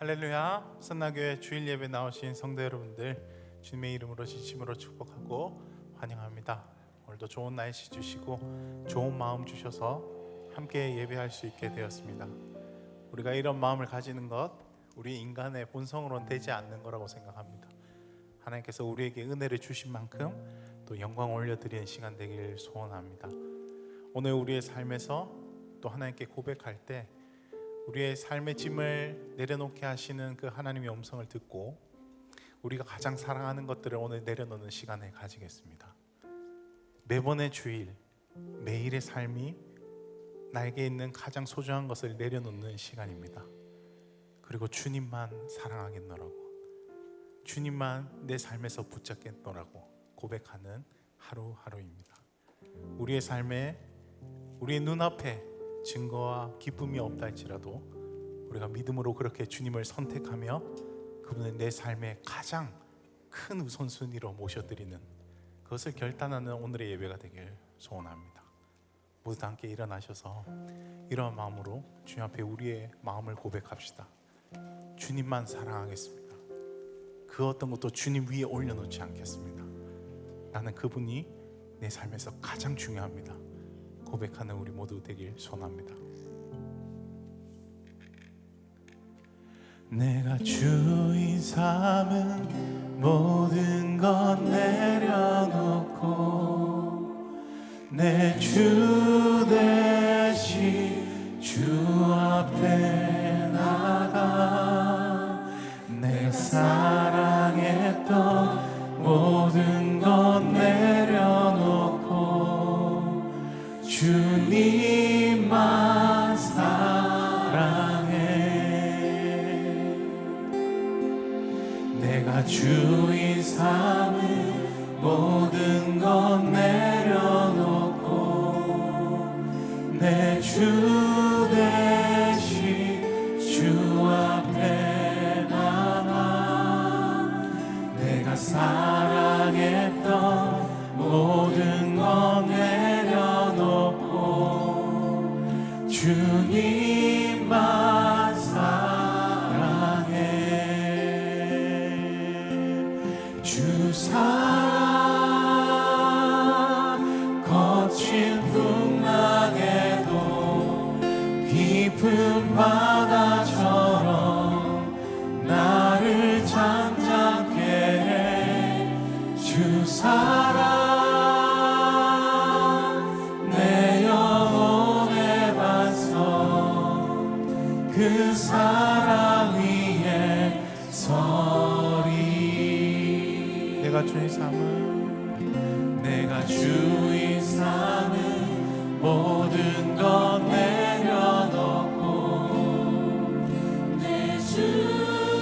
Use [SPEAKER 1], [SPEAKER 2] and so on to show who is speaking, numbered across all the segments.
[SPEAKER 1] 할렐루야. 선나교회 주일 예배 나오신 성도 여러분들, 주님의 이름으로 진심으로 축복하고 환영합니다. 오늘도 좋은 날씨 주시고 좋은 마음 주셔서 함께 예배할 수 있게 되었습니다. 우리가 이런 마음을 가지는 것, 우리 인간의 본성으로는 되지 않는 거라고 생각합니다. 하나님께서 우리에게 은혜를 주신 만큼 또 영광 올려드리는 시간 되길 소원합니다. 오늘 우리의 삶에서 또 하나님께 고백할 때 우리의 삶의 짐을 내려놓게 하시는 그 하나님의 음성을 듣고 우리가 가장 사랑하는 것들을 오늘 내려놓는 시간을 가지겠습니다. 매번의 주일, 매일의 삶이 나에게 있는 가장 소중한 것을 내려놓는 시간입니다. 그리고 주님만 사랑하겠노라고, 주님만 내 삶에서 붙잡겠노라고 고백하는 하루하루입니다. 우리의 삶에, 우리의 눈앞에 증거와 기쁨이 없다 할지라도 우리가 믿음으로 그렇게 주님을 선택하며 그분을 내 삶의 가장 큰 우선순위로 모셔드리는 그것을 결단하는 오늘의 예배가 되길 소원합니다. 모두 함께 일어나셔서 이러한 마음으로 주님 앞에 우리의 마음을 고백합시다. 주님만 사랑하겠습니다. 그 어떤 것도 주님 위에 올려놓지 않겠습니다. 나는 그분이 내 삶에서 가장 중요합니다. 고백하는 우리 모두 되길 소원합니다. 내가 주인 삼은 모든 것 내려놓고 내 주 대신 주 앞에 나가 내가 사랑했던 모든 것 내려놓고 주님만 사랑해. 내가 주인 삼은 모든 것 내려놓고 내 주 대신 주 앞에 나가 내가 사랑했던 모든 것 내려놓고 주님만 사랑해. 주 사랑 거친 풍랑에도 깊은 바다처럼 나를 잠잠케 해. 주 사랑 그 사랑 위에 서리. 내가 주인 삼은 모든 것 내려놓고 내 주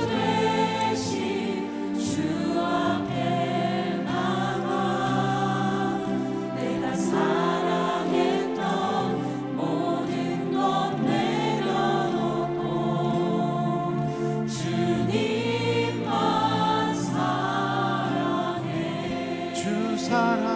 [SPEAKER 1] 대신 주 앞에 나가 내가 사랑했던 모든 것 내려놓고 주님만 사랑해. 주 사랑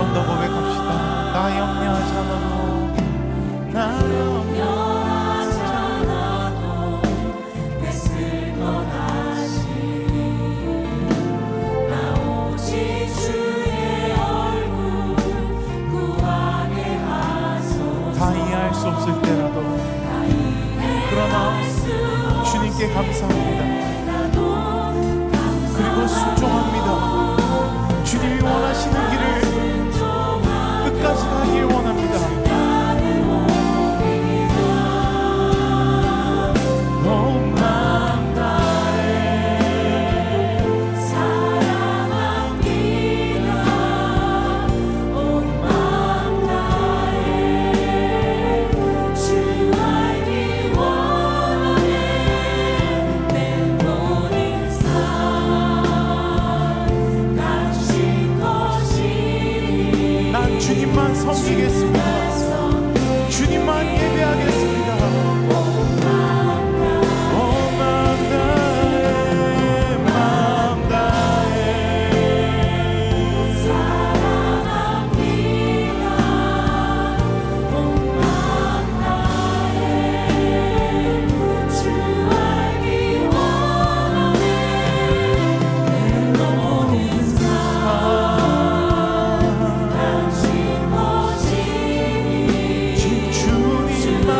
[SPEAKER 1] 번 더 고백합시다. 나 염려하지 않아도 나 염려하지 않아도
[SPEAKER 2] 애쓸 것 하시니 나 오직 주의 얼굴 구하게 하소서.
[SPEAKER 1] 다 이해할 수 없을 때라도 그러나 주님께 감사합니다. 그리고 순종합니다. 주님이 원하시는 길을 끝까지 가길 원합니다. 온 마음 다해
[SPEAKER 2] 사랑합니다. 온 마음 다해 주 알기 원하네. 내 모든 삶 당신 것이니
[SPEAKER 1] 난 주님만 섬기겠습니다. 주님만 예배하겠습니다. 온 마음 다해 마음 다해
[SPEAKER 2] 사랑합니다. 온 마음 다해 주 알기 원하네. 내 모든 삶 당신 것이니
[SPEAKER 1] 주님만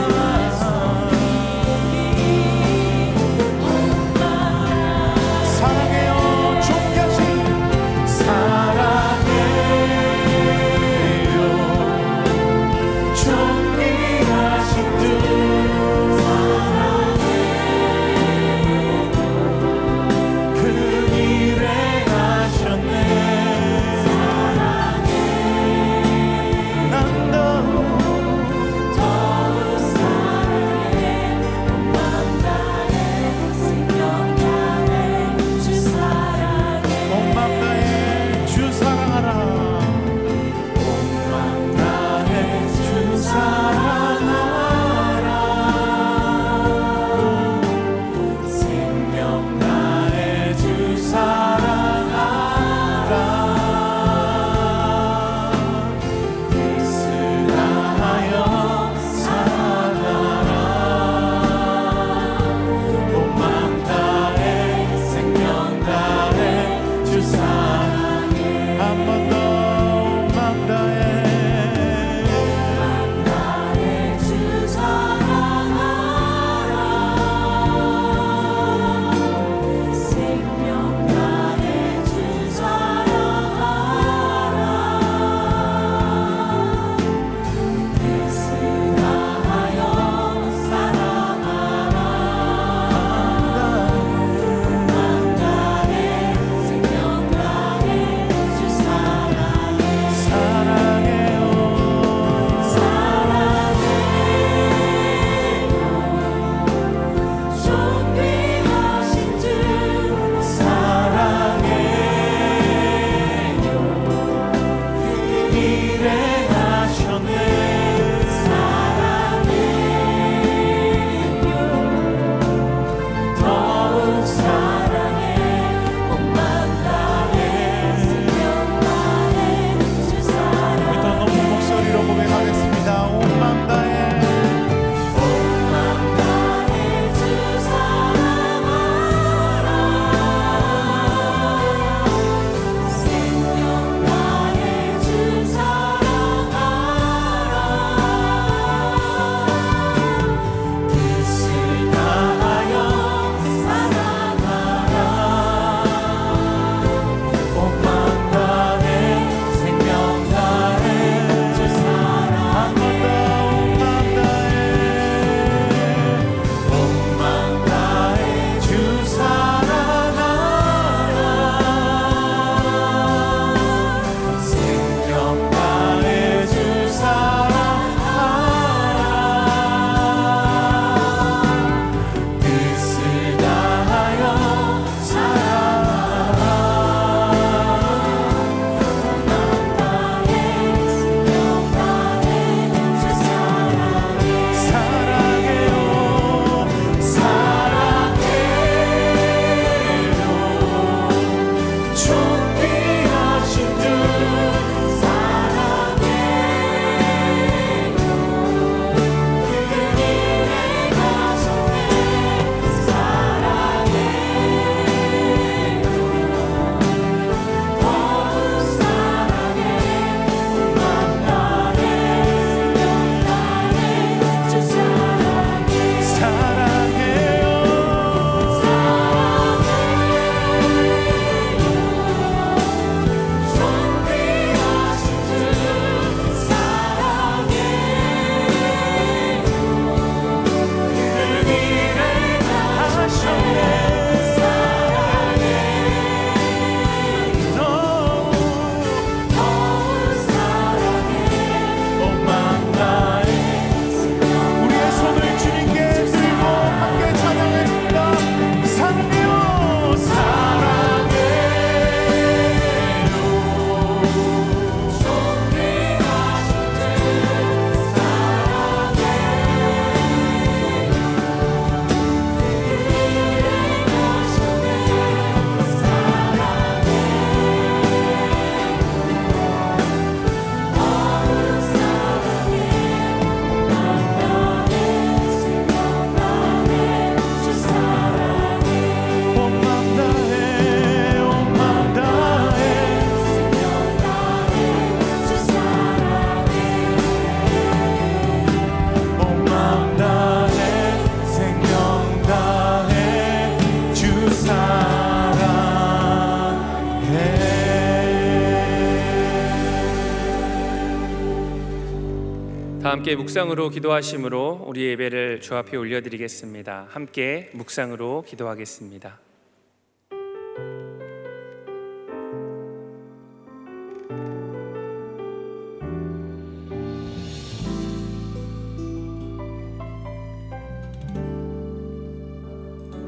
[SPEAKER 3] 다 함께 묵상으로 기도하심으로 우리 예배를 주 앞에 올려드리겠습니다. 함께 묵상으로 기도하겠습니다.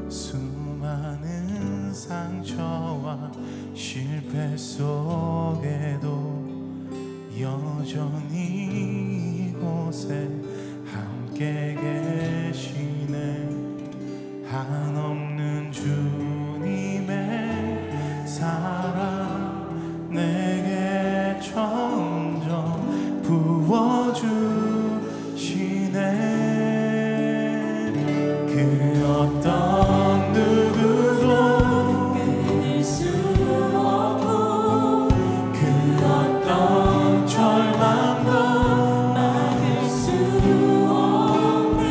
[SPEAKER 1] 수많은 상처와 실패 속에도 여전히 이곳에 함께 계시네. 한없는 주님의 사랑 내게 점점 부어주시네. 그 어떤 누구도
[SPEAKER 2] 끊을 수 없고
[SPEAKER 1] 그 어떤 절망도
[SPEAKER 2] 막을 수 없네.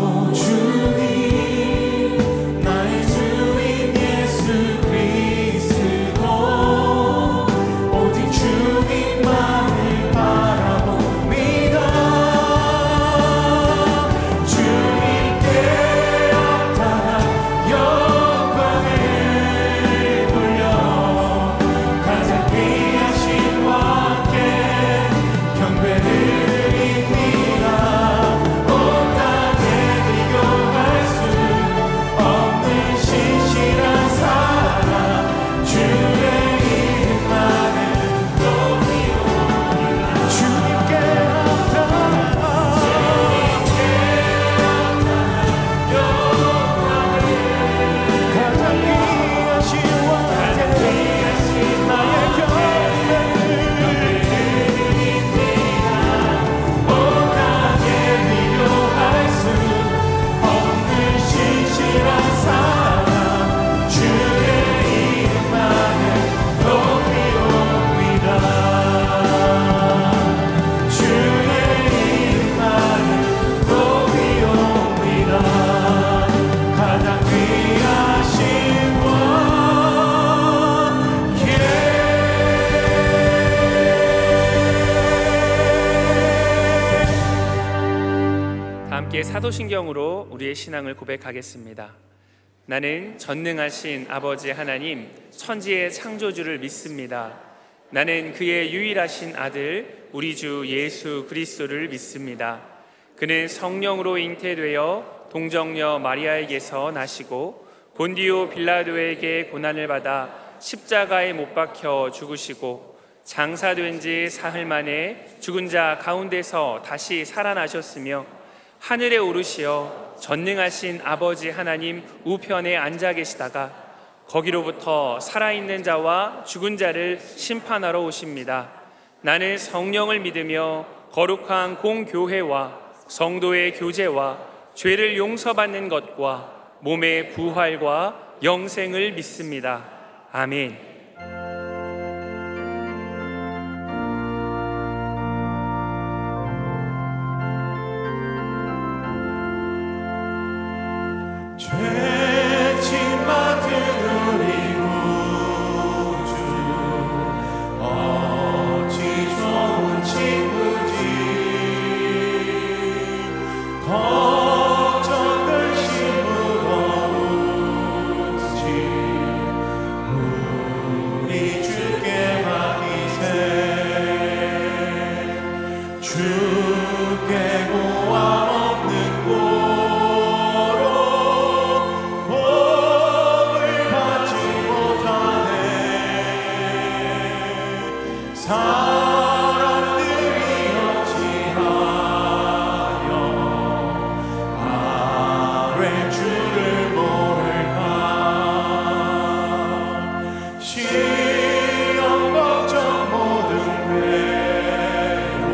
[SPEAKER 1] 오 주님 나의 주인 예수 그리스도 오직 주님만을 바라봅니다. 주님께 언제나 영광을 돌려 가장 귀하신 왕께 경배를 드립니다. 온 땅에 비교할 수 없는 신실한 사랑 주의 이름만은 높이옵니다. 주님께 언제나 가장 귀하신 왕께 나의 경배를 온 땅에 비교할 수 없는 신실한 사랑 주의 이름만을 높이옵니다. 주의 이름만을 높이옵니다. 가장 귀하신 왕께
[SPEAKER 3] 다 함께 사도신경으로 우리의 신앙을 고백하겠습니다. 나는 전능하신 아버지 하나님 천지의 창조주를 믿습니다. 나는 그의 유일하신 아들 우리 주 예수 그리스도를 믿습니다. 그는 성령으로 잉태되어 동정녀 마리아에게서 나시고 본디오 빌라도에게 고난을 받아 십자가에 못 박혀 죽으시고 장사된 지 사흘 만에 죽은 자 가운데서 다시 살아나셨으며 하늘에 오르시어 전능하신 아버지 하나님 우편에 앉아 계시다가 거기로부터 살아있는 자와 죽은 자를 심판하러 오십니다. 나는 성령을 믿으며 거룩한 공교회와 성도의 교제와 죄를 용서받는 것과 몸의 부활과 영생을 믿습니다. 아멘.
[SPEAKER 1] 죄짐 맡은 우리 구주 어찌 좋은 친구지. 걱정 근심 무거운지 우리 주께 맡기세. 주께 고함 없는 고로 복을 받지 못하네. 사람들이 어찌하여 아뢰 주를 모를까. 시험 걱정 모든 괴로움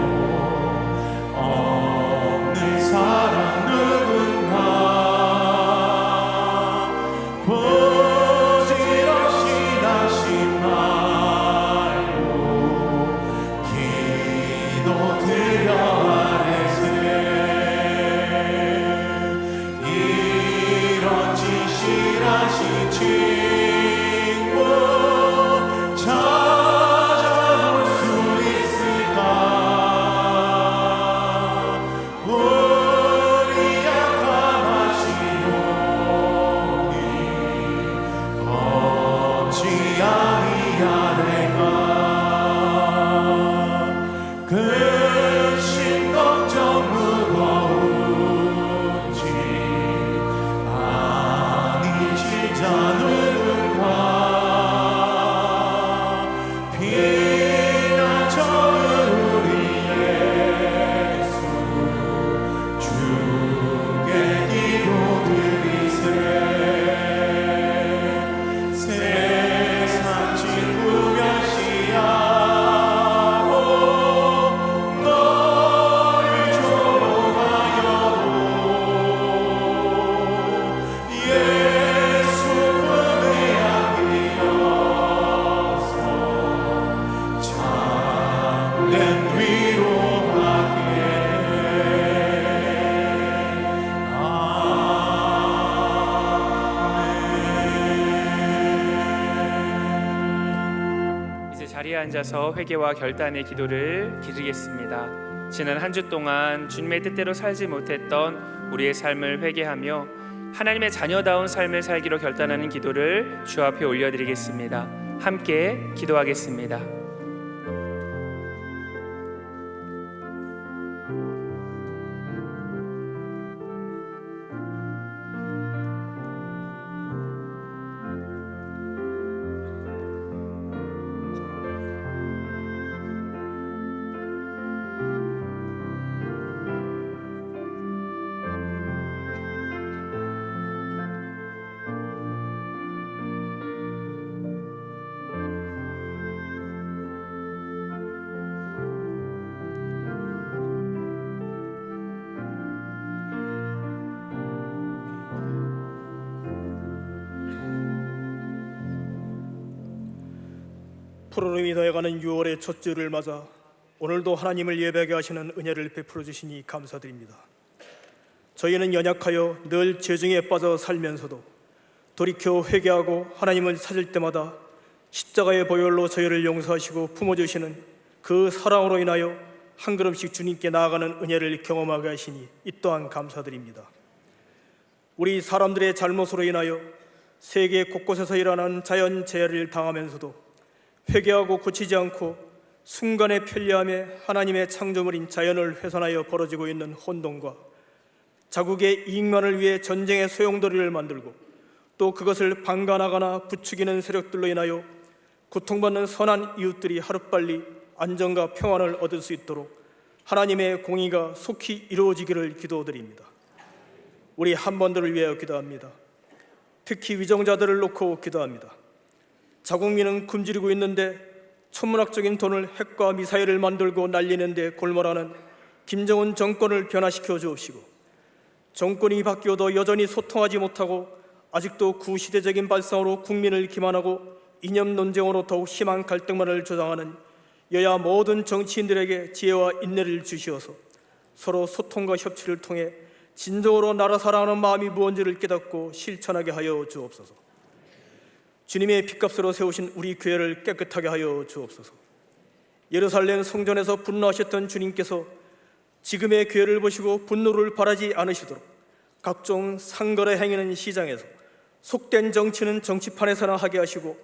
[SPEAKER 1] 근심 걱정 무거운지 아니시지 않은가 피난처는 우리 예수 주께 기도드리세 세상 친구 멸시하고 너를 조롱하여도 예수 품에 안기어서 참된 위로받게
[SPEAKER 3] 이제 자리에 앉아서 회개와 결단의 기도를 드리겠습니다. 지난 한 주 동안 주님의 뜻대로 살지 못했던 우리의 삶을 회개하며 하나님의 자녀다운 삶을 살기로 결단하는 기도를 주 앞에 올려드리겠습니다. 함께 기도하겠습니다.
[SPEAKER 4] 푸르름이 더해가는 6월의 첫 주를 맞아 오늘도 하나님을 예배하게 하시는 은혜를 베풀어 주시니 감사드립니다. 저희는 연약하여 늘 죄중에 빠져 살면서도 돌이켜 회개하고 하나님을 찾을 때마다 십자가의 보혈로 저희를 용서하시고 품어주시는 그 사랑으로 인하여 한 걸음씩 주님께 나아가는 은혜를 경험하게 하시니 이 또한 감사드립니다. 우리 사람들의 잘못으로 인하여 세계 곳곳에서 일어나는 자연재해를 당하면서도 회개하고 고치지 않고 순간의 편리함에 하나님의 창조물인 자연을 훼손하여 벌어지고 있는 혼돈과 자국의 이익만을 위해 전쟁의 소용돌이를 만들고 또 그것을 방관하거나 부추기는 세력들로 인하여 고통받는 선한 이웃들이 하루빨리 안정과 평안을 얻을 수 있도록 하나님의 공의가 속히 이루어지기를 기도드립니다. 우리 한번들을 위하여 기도합니다. 특히 위정자들을 놓고 기도합니다. 자국민은 굶주리고 있는데 천문학적인 돈을 핵과 미사일을 만들고 날리는 데 골몰하는 김정은 정권을 변화시켜 주옵시고, 정권이 바뀌어도 여전히 소통하지 못하고 아직도 구시대적인 발상으로 국민을 기만하고 이념 논쟁으로 더욱 심한 갈등만을 조장하는 여야 모든 정치인들에게 지혜와 인내를 주시어서 서로 소통과 협치를 통해 진정으로 나라 사랑하는 마음이 무언지를 깨닫고 실천하게 하여 주옵소서. 주님의 핏값으로 세우신 우리 교회를 깨끗하게 하여 주옵소서. 예루살렘 성전에서 분노하셨던 주님께서 지금의 교회를 보시고 분노를 바라지 않으시도록 각종 상거래 행위는 시장에서, 속된 정치는 정치판에서나 하게 하시고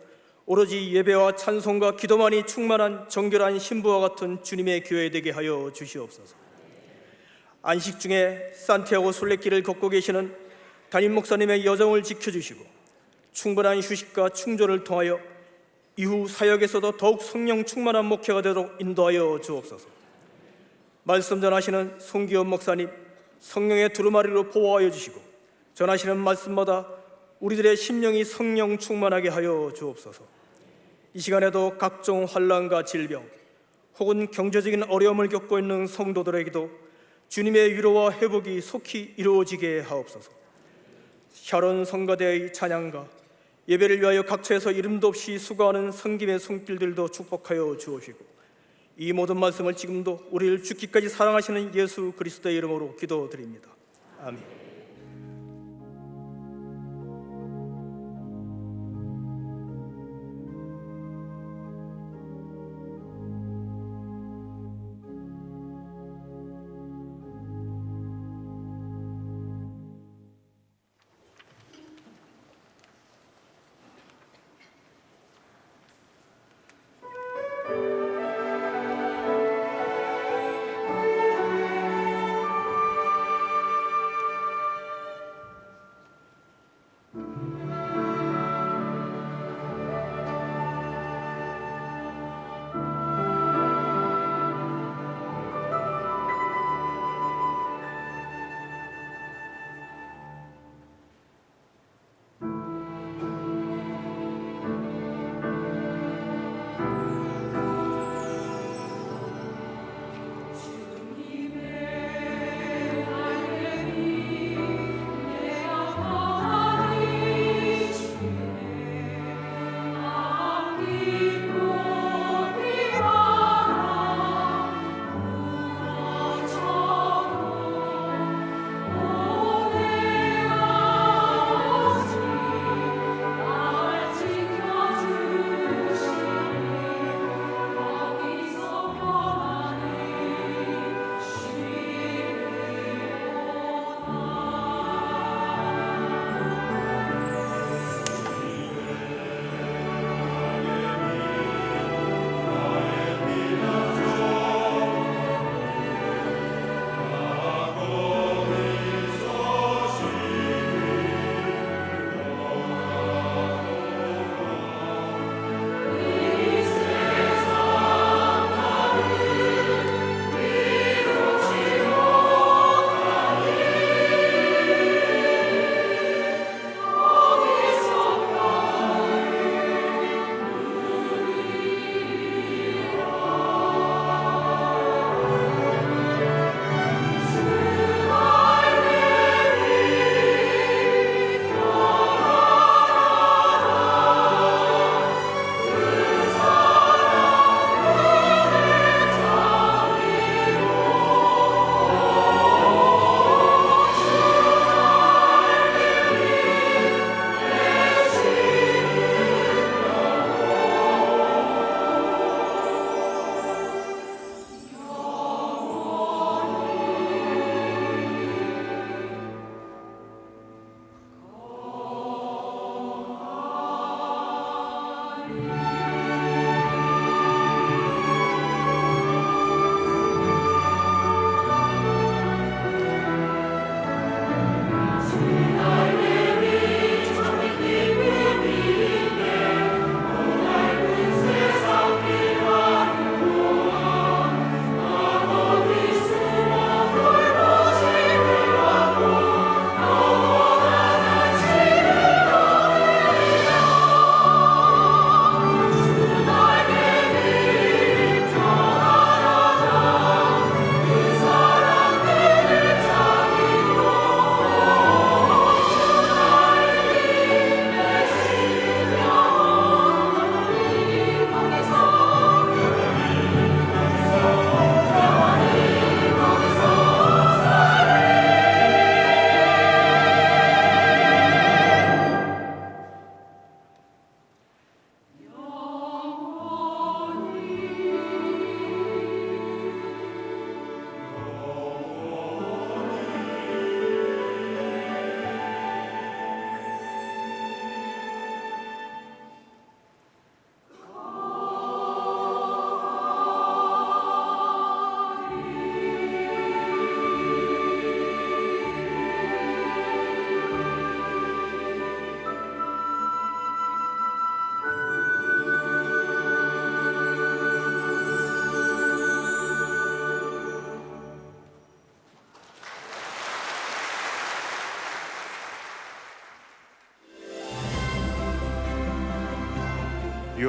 [SPEAKER 4] 오로지 예배와 찬송과 기도만이 충만한 정결한 신부와 같은 주님의 교회 되게 하여 주시옵소서. 안식 중에 산티아고 순례길을 걷고 계시는 담임 목사님의 여정을 지켜주시고 충분한 휴식과 충조를 통하여 이후 사역에서도 더욱 성령 충만한 목회가 되도록 인도하여 주옵소서. 말씀 전하시는 송기현 목사님 성령의 두루마리로 보호하여 주시고 전하시는 말씀마다 우리들의 심령이 성령 충만하게 하여 주옵소서. 이 시간에도 각종 환난과 질병 혹은 경제적인 어려움을 겪고 있는 성도들에게도 주님의 위로와 회복이 속히 이루어지게 하옵소서. 샤론 성가대의 찬양과 예배를 위하여 각처에서 이름도 없이 수고하는 성김의 손길들도 축복하여 주옵시고, 이 모든 말씀을 지금도 우리를 죽기까지 사랑하시는 예수 그리스도의 이름으로 기도드립니다. 아멘.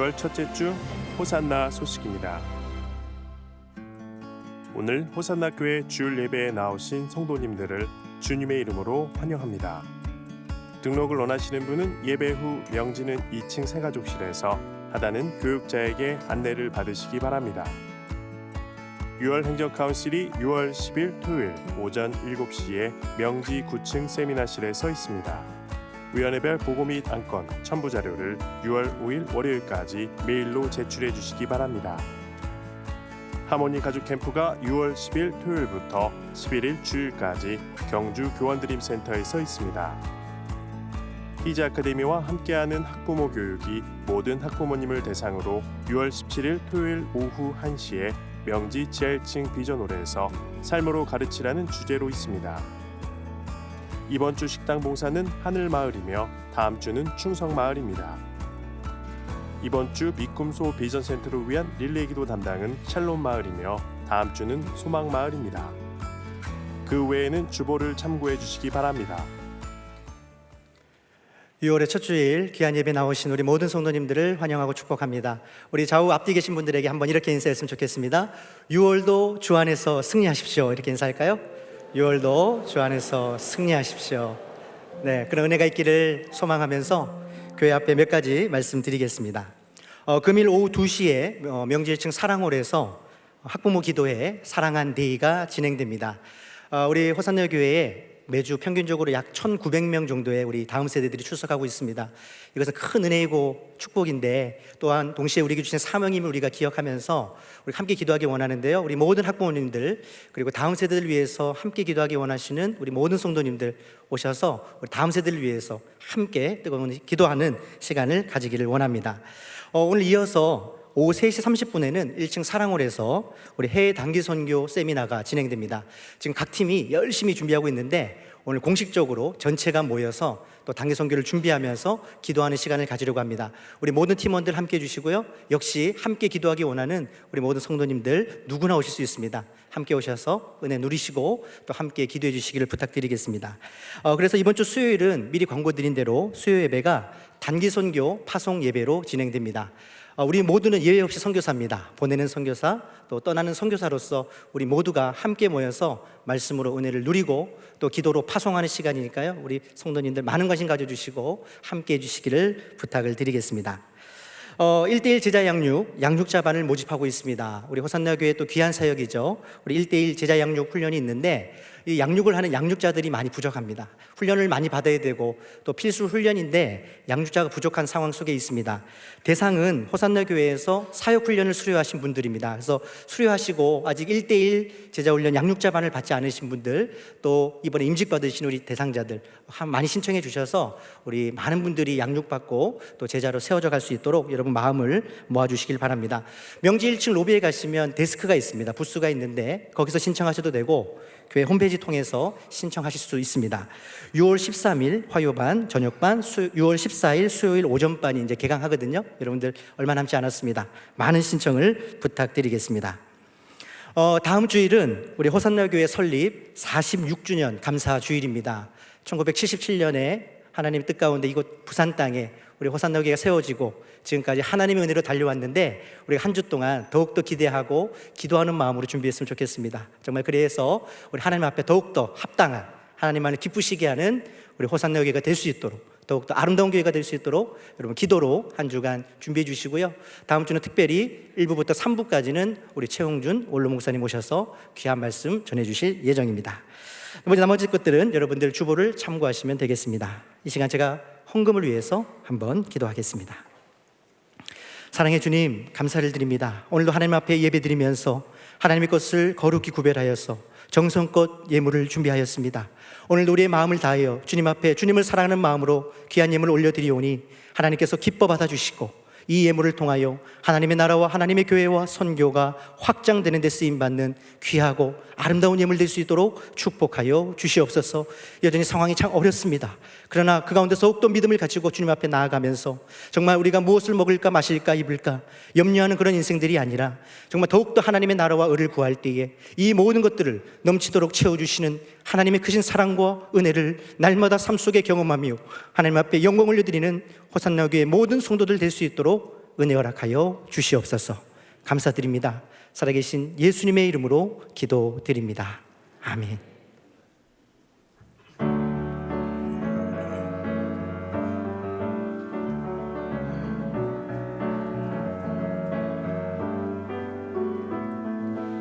[SPEAKER 5] 6월 첫째 주 호산나 소식입니다. 오늘 호산나 교회 주일 예배에 나오신 성도님들을 주님의 이름으로 환영합니다. 등록을 원하시는 분은 예배 후 명지는 2층 새가족실에서 하다는 교육자에게 안내를 받으시기 바랍니다. 6월 행정카운실이 6월 10일 토요일 오전 7시에 명지 9층 세미나실에 서 있습니다. 위원회별 보고 및 안건, 첨부 자료를 6월 5일 월요일까지 메일로 제출해 주시기 바랍니다. 하모니 가족 캠프가 6월 10일 토요일부터 11일 주일까지 경주 교원드림센터에 서 있습니다. 희지 아카데미와 함께하는 학부모 교육이 모든 학부모님을 대상으로 6월 17일 토요일 오후 1시에 명지 지하 1층 비전홀에서 삶으로 가르치라는 주제로 있습니다. 이번 주 식당 봉사는 하늘마을이며 다음 주는 충성마을입니다. 이번 주 미꿈소 비전센터를 위한 릴레이기도 담당은 샬롬마을이며 다음 주는 소망마을입니다. 그 외에는 주보를 참고해 주시기 바랍니다.
[SPEAKER 6] 6월의 첫 주일 귀한 예배 나오신 우리 모든 성도님들을 환영하고 축복합니다. 우리 좌우 앞뒤 계신 분들에게 한번 이렇게 인사했으면 좋겠습니다. 6월도 주 안에서 승리하십시오. 이렇게 인사할까요? 6월도 주 안에서 승리하십시오. 네, 그런 은혜가 있기를 소망하면서 교회 앞에 몇 가지 말씀드리겠습니다. 금일 오후 2시에 명지 1층 사랑홀에서 학부모 기도회 사랑한 데이가 진행됩니다. 우리 호산나 교회에 매주 평균적으로 약 1,900명 정도의 우리 다음 세대들이 출석하고 있습니다. 이것은 큰 은혜이고 축복인데 또한 동시에 우리에게 주신 사명임을 우리가 기억하면서 우리 함께 기도하기 원하는데요. 우리 모든 학부모님들 그리고 다음 세대를 위해서 함께 기도하기 원하시는 우리 모든 성도님들 오셔서 우리 다음 세대를 위해서 함께 뜨거운 기도하는 시간을 가지기를 원합니다. 오늘 이어서 오후 3시 30분에는 1층 사랑홀에서 우리 해외 단기 선교 세미나가 진행됩니다. 지금 각 팀이 열심히 준비하고 있는데 오늘 공식적으로 전체가 모여서 또 단기 선교를 준비하면서 기도하는 시간을 가지려고 합니다. 우리 모든 팀원들 함께 해주시고요. 역시 함께 기도하기 원하는 우리 모든 성도님들 누구나 오실 수 있습니다. 함께 오셔서 은혜 누리시고 또 함께 기도해 주시기를 부탁드리겠습니다. 그래서 이번 주 수요일은 미리 광고 드린 대로 수요 예배가 단기 선교 파송 예배로 진행됩니다. 우리 모두는 예외 없이 선교사입니다. 보내는 선교사 또 떠나는 선교사로서 우리 모두가 함께 모여서 말씀으로 은혜를 누리고 또 기도로 파송하는 시간이니까요. 우리 성도님들 많은 관심 가져주시고 함께 해주시기를 부탁을 드리겠습니다. 1대1 제자 양육자반을 모집하고 있습니다. 우리 호산나 교회 또 귀한 사역이죠. 우리 1대1 제자 양육 훈련이 있는데 이 양육을 하는 양육자들이 많이 부족합니다. 훈련을 많이 받아야 되고 또 필수 훈련인데 양육자가 부족한 상황 속에 있습니다. 대상은 호산나 교회에서 사역 훈련을 수료하신 분들입니다. 그래서 수료하시고 아직 1대1 제자 훈련 양육자반을 받지 않으신 분들 또 이번에 임직 받으신 우리 대상자들 많이 신청해 주셔서 우리 많은 분들이 양육받고 또 제자로 세워져 갈 수 있도록 여러분 마음을 모아주시길 바랍니다. 명지 1층 로비에 가시면 데스크가 있습니다. 부스가 있는데 거기서 신청하셔도 되고 교회 홈페이지 통해서 신청하실 수 있습니다. 6월 13일 화요반, 저녁반, 6월 14일 수요일 오전반이 이제 개강하거든요. 여러분들 얼마 남지 않았습니다. 많은 신청을 부탁드리겠습니다. 다음 주일은 우리 호산나 교회 설립 46주년 감사 주일입니다. 1977년에 하나님의 뜻 가운데 이곳 부산 땅에 우리 호산나 교회가 세워지고 지금까지 하나님의 은혜로 달려왔는데 우리가 한 주 동안 더욱더 기대하고 기도하는 마음으로 준비했으면 좋겠습니다. 정말 그래서 우리 하나님 앞에 더욱더 합당한 하나님만을 기쁘시게 하는 우리 호산나 교회가 될 수 있도록 더욱더 아름다운 교회가 될 수 있도록 여러분 기도로 한 주간 준비해 주시고요. 다음 주는 특별히 1부부터 3부까지는 우리 최홍준 원로 목사님 오셔서 귀한 말씀 전해 주실 예정입니다. 나머지 것들은 여러분들 주보를 참고하시면 되겠습니다. 이 시간 제가 헌금을 위해서 한번 기도하겠습니다. 사랑의 주님 감사를 드립니다. 오늘도 하나님 앞에 예배드리면서 하나님의 것을 거룩히 구별하여서 정성껏 예물을 준비하였습니다. 오늘도 우리의 마음을 다하여 주님 앞에 주님을 사랑하는 마음으로 귀한 예물을 올려드리오니 하나님께서 기뻐 받아주시고 이 예물을 통하여 하나님의 나라와 하나님의 교회와 선교가 확장되는 데 쓰임받는 귀하고 아름다운 예물 될 수 있도록 축복하여 주시옵소서. 여전히 상황이 참 어렵습니다. 그러나 그 가운데 더욱더 믿음을 가지고 주님 앞에 나아가면서 정말 우리가 무엇을 먹을까 마실까 입을까 염려하는 그런 인생들이 아니라 정말 더욱더 하나님의 나라와 의를 구할 때에 이 모든 것들을 넘치도록 채워주시는 하나님의 크신 사랑과 은혜를 날마다 삶 속에 경험하며 하나님 앞에 영광을 올려드리는 호산나 교회의 모든 성도들 될 수 있도록 은혜 허락하여 주시옵소서. 감사드립니다. 살아계신 예수님의 이름으로 기도드립니다. 아멘.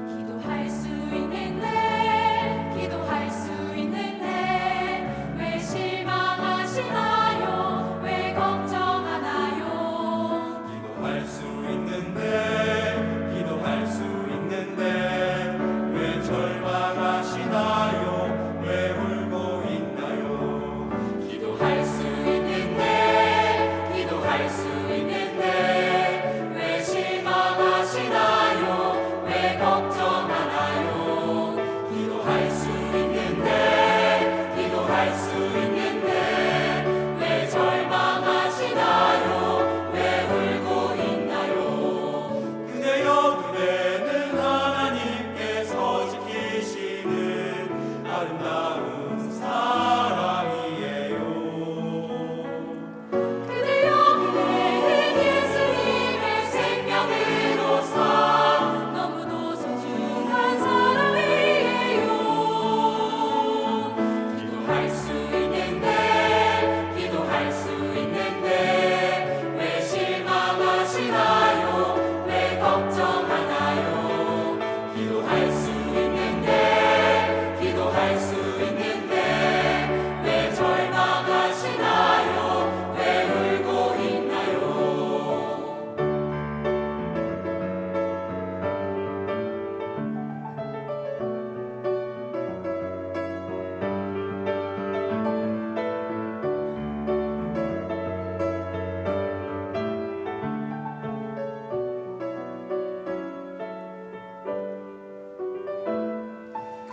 [SPEAKER 2] 기도할 수 있는데 기도할 수 있는데 왜 실망하시나요? 왜 걱정하나요?
[SPEAKER 7] 기도할 수 있는데 기도할 수 있는데 왜 절망하시나요? 왜 울고 있나요?
[SPEAKER 2] 기도할 수 있는데 기도할 수 있는데 왜 실망하시나요? 왜 걱정하나요? 기도할 수 있는데 기도할 수 있는데 왜 절망하시나요? 왜 울고 있나요?
[SPEAKER 7] 그대여 그대는 하나님께서 지키시는 아름다운 사랑이에요.
[SPEAKER 2] 그대여 그대는 예수님의 생명으로서 너무도 소중한 사람이에요. 기도할 수 있는데 기도할 수 있는데 왜 실망하시나요? 왜 걱정하나요? 기도할 수 있는데 기도할 수 있는데 왜 절망하시나요? 왜 울고 있나요?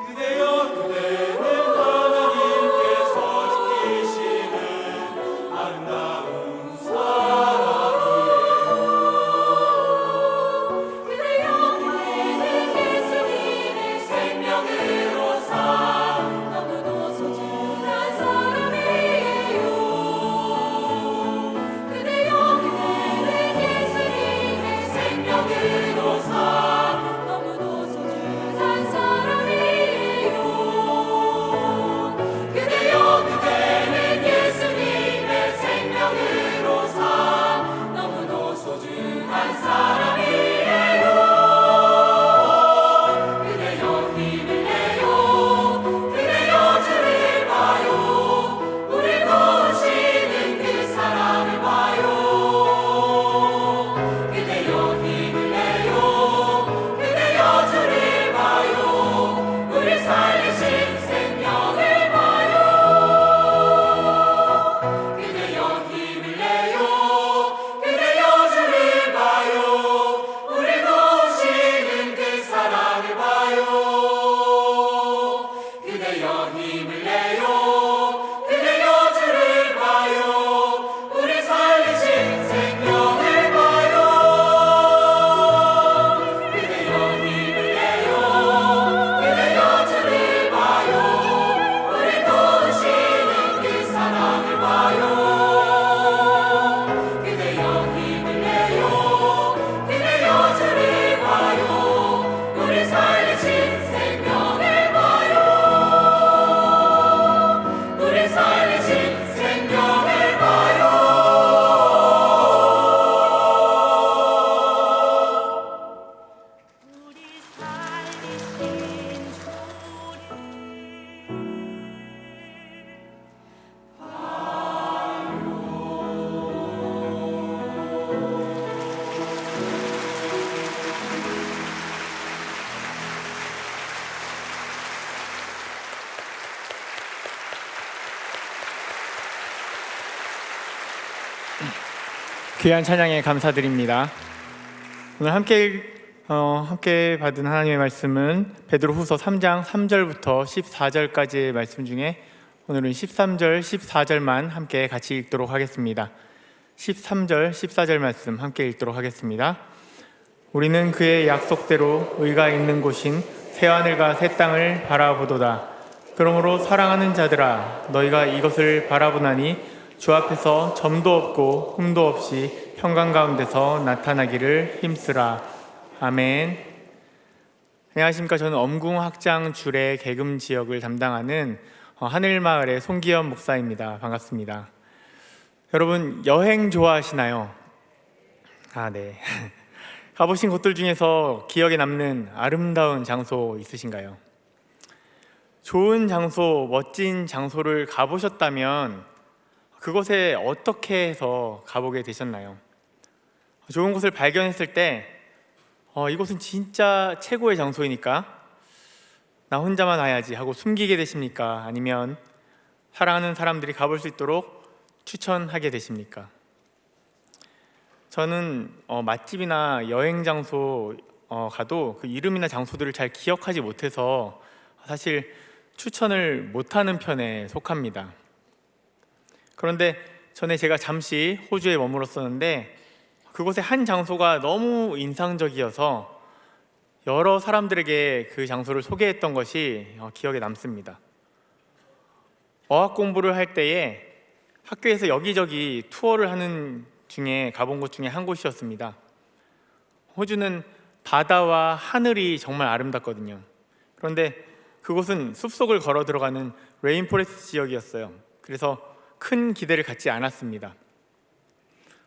[SPEAKER 7] 그대여 그대는 하나님께서 지키시는 아름다운 사랑이에요.
[SPEAKER 2] 그대여 그대는 예수님의 생명으로서 너무도 소중한 사람이에요. 그대여 그대는 예수님의 생명으로서 너무도 소중한 사람이에요. 그대여 그대는 예수님의 생명으로서 너무도 소중한 사람이에요. 그대여 힘을 내요. 그대여 주를 봐요. 우리 도우시는 그 사랑을 봐요. 그대여 힘을 내요. 그대여 주를 봐요. 우리 살리신 생명을 봐요. 그대여 힘을 내요. 그대여 주를 봐요. 우리 도우시는 그 사랑을 봐요. 그대여 힘을 내요. 그대여 주를 봐요. 우리 살리신 생명을 봐요. 그대여 힘을 내요. 그대여 주를 봐요. 우리 도우시는 그 사랑을 봐요. 그대여 힘을 내요. 그대여 주를 봐요. 우리 살리신 생명을 봐요. 우리 살리신 생명을 봐요. 우리 살리신
[SPEAKER 3] 귀한 찬양에 감사드립니다. 오늘 함께 받은 하나님의 말씀은 베드로후서 3장 3절부터 14절까지의 말씀 중에 오늘은 13절, 14절만 함께 같이 읽도록 하겠습니다. 13절, 14절 말씀 함께 읽도록 하겠습니다. 우리는 그의 약속대로 의가 있는 곳인 새하늘과 새 땅을 바라보도다. 그러므로 사랑하는 자들아, 너희가 이것을 바라보나니 주 앞에서 점도 없고 흠도 없이 평강 가운데서 나타나기를 힘쓰라. 아멘. 안녕하십니까. 저는 엄궁 확장 주례 계금 지역을 담당하는 하늘마을의 송기현 목사입니다. 반갑습니다. 여러분 여행 좋아하시나요? 네. 가보신 곳들 중에서 기억에 남는 아름다운 장소 있으신가요? 좋은 장소, 멋진 장소를 가보셨다면 그곳에 어떻게 해서 가보게 되셨나요? 좋은 곳을 발견했을 때 이곳은 진짜 최고의 장소이니까 나 혼자만 와야지 하고 숨기게 되십니까? 아니면 사랑하는 사람들이 가볼 수 있도록 추천하게 되십니까? 저는 맛집이나 여행 장소 가도 그 이름이나 장소들을 잘 기억하지 못해서 사실 추천을 못하는 편에 속합니다. 그런데 전에 제가 잠시 호주에 머물렀었는데 그곳의 한 장소가 너무 인상적이어서 여러 사람들에게 그 장소를 소개했던 것이 기억에 남습니다. 어학 공부를 할 때에 학교에서 여기저기 투어를 하는 중에 가본 곳 중에 한 곳이었습니다. 호주는 바다와 하늘이 정말 아름답거든요. 그런데 그곳은 숲속을 걸어 들어가는 레인포레스트 지역이었어요. 그래서 큰 기대를 갖지 않았습니다.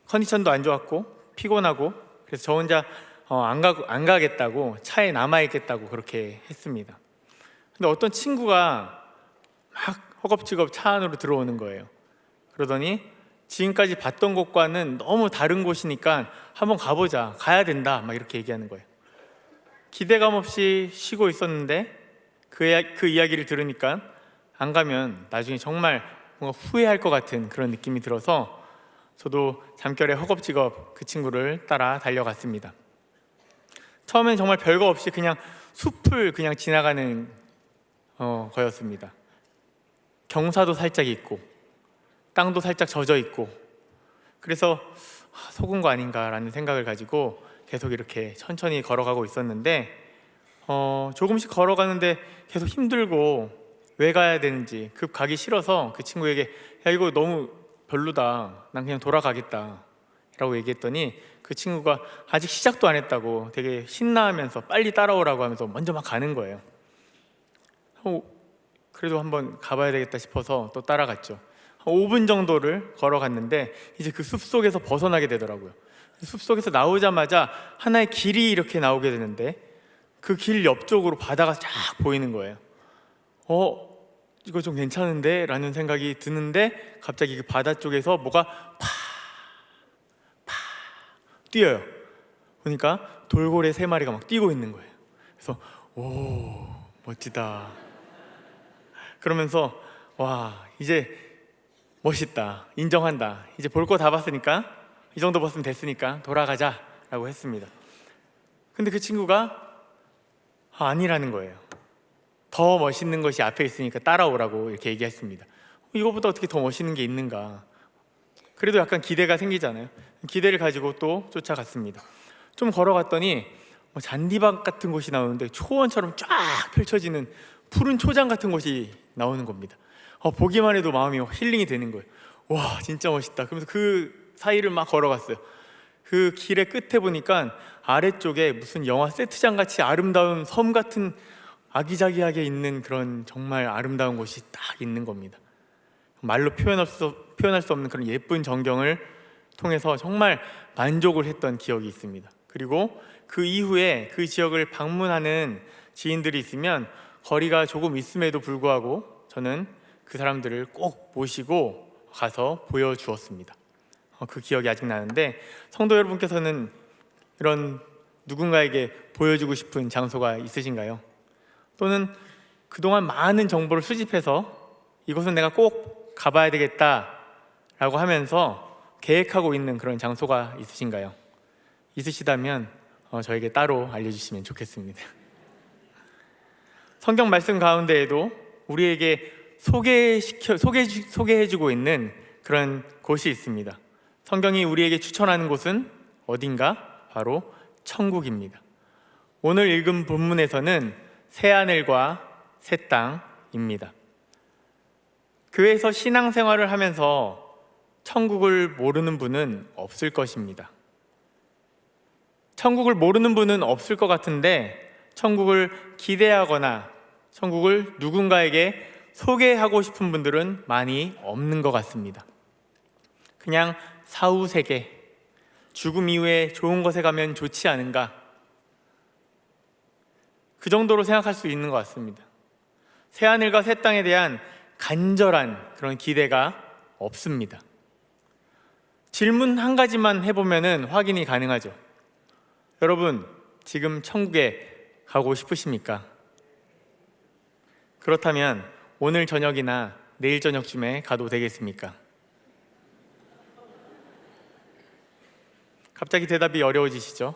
[SPEAKER 3] 컨디션도 안 좋았고 피곤하고 그래서 저 혼자 안 가겠다고 차에 남아있겠다고 그렇게 했습니다. 근데 어떤 친구가 막 허겁지겁 차 안으로 들어오는 거예요. 그러더니 지금까지 봤던 곳과는 너무 다른 곳이니까 한번 가보자, 가야 된다 막 이렇게 얘기하는 거예요. 기대감 없이 쉬고 있었는데 그 이야기를 들으니까 안 가면 나중에 정말 뭔가 후회할 것 같은 그런 느낌이 들어서 저도 잠결에 허겁지겁 그 친구를 따라 달려갔습니다. 처음엔 정말 별거 없이 그냥 숲을 그냥 지나가는 거였습니다. 경사도 살짝 있고 땅도 살짝 젖어 있고 그래서 속은 거 아닌가라는 생각을 가지고 계속 이렇게 천천히 걸어가고 있었는데 조금씩 걸어가는데 계속 힘들고 왜 가야 되는지 급 가기 싫어서 그 친구에게 야 이거 너무 별로다 난 그냥 돌아가겠다 라고 얘기했더니 그 친구가 아직 시작도 안 했다고 되게 신나하면서 빨리 따라오라고 하면서 먼저 막 가는 거예요. 그래도 한번 가봐야 되겠다 싶어서 또 따라갔죠. 5분 정도를 걸어갔는데 이제 그 숲속에서 벗어나게 되더라고요. 숲속에서 나오자마자 하나의 길이 이렇게 나오게 되는데 그 길 옆쪽으로 바다가 쫙 보이는 거예요. 이거 좀 괜찮은데? 라는 생각이 드는데 갑자기 그 바다 쪽에서 뭐가 팍 뛰어요. 보니까 돌고래 3마리가 막 뛰고 있는 거예요. 그래서 오 멋지다. 그러면서 와 이제 멋있다, 인정한다, 이제 볼 거 다 봤으니까 이 정도 봤으면 됐으니까 돌아가자 라고 했습니다. 근데 그 친구가 아니라는 거예요. 더 멋있는 것이 앞에 있으니까 따라오라고 이렇게 얘기했습니다. 이거보다 어떻게 더 멋있는 게 있는가. 그래도 약간 기대가 생기잖아요. 기대를 가지고 또 쫓아갔습니다. 좀 걸어갔더니 잔디밭 같은 곳이 나오는데 초원처럼 쫙 펼쳐지는 푸른 초장 같은 곳이 나오는 겁니다. 보기만 해도 마음이 힐링이 되는 거예요. 와 진짜 멋있다. 그러면서 그 사이를 막 걸어갔어요. 그 길의 끝에 보니까 아래쪽에 무슨 영화 세트장 같이 아름다운 섬 같은 아기자기하게 있는 그런 정말 아름다운 곳이 딱 있는 겁니다. 말로 표현할 수 없는 그런 예쁜 전경을 통해서 정말 만족을 했던 기억이 있습니다. 그리고 그 이후에 그 지역을 방문하는 지인들이 있으면 거리가 조금 있음에도 불구하고 저는 그 사람들을 꼭 모시고 가서 보여주었습니다. 그 기억이 아직 나는데 성도 여러분께서는 이런 누군가에게 보여주고 싶은 장소가 있으신가요? 또는 그동안 많은 정보를 수집해서 이곳은 내가 꼭 가봐야 되겠다라고 하면서 계획하고 있는 그런 장소가 있으신가요? 있으시다면 저에게 따로 알려주시면 좋겠습니다. 성경 말씀 가운데에도 우리에게 소개해주고 있는 그런 곳이 있습니다. 성경이 우리에게 추천하는 곳은 어딘가? 바로 천국입니다. 오늘 읽은 본문에서는 새하늘과 새 땅입니다. 교회에서 신앙생활을 하면서
[SPEAKER 8] 천국을 모르는 분은 없을 것입니다. 천국을 모르는 분은 없을 것 같은데 천국을 기대하거나 천국을 누군가에게 소개하고 싶은 분들은 많이 없는 것 같습니다. 그냥 사후세계, 죽음 이후에 좋은 곳에 가면 좋지 않은가, 그 정도로 생각할 수 있는 것 같습니다. 새하늘과 새 땅에 대한 간절한 그런 기대가 없습니다. 질문 한 가지만 해보면 확인이 가능하죠. 여러분, 지금 천국에 가고 싶으십니까? 그렇다면 오늘 저녁이나 내일 저녁쯤에 가도 되겠습니까? 갑자기 대답이 어려워지시죠?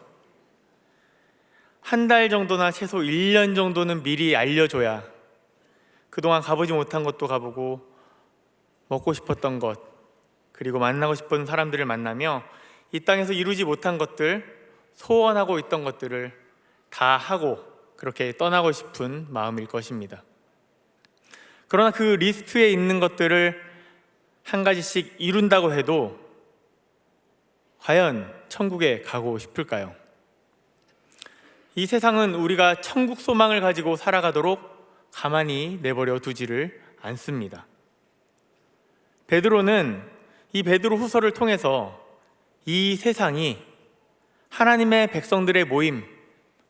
[SPEAKER 8] 한 달 정도나 최소 1년 정도는 미리 알려줘야 그동안 가보지 못한 것도 가보고 먹고 싶었던 것, 그리고 만나고 싶은 사람들을 만나며 이 땅에서 이루지 못한 것들, 소원하고 있던 것들을 다 하고 그렇게 떠나고 싶은 마음일 것입니다. 그러나 그 리스트에 있는 것들을 한 가지씩 이룬다고 해도 과연 천국에 가고 싶을까요? 이 세상은 우리가 천국 소망을 가지고 살아가도록 가만히 내버려 두지를 않습니다. 베드로는 이 베드로 후서를 통해서 이 세상이 하나님의 백성들의 모임,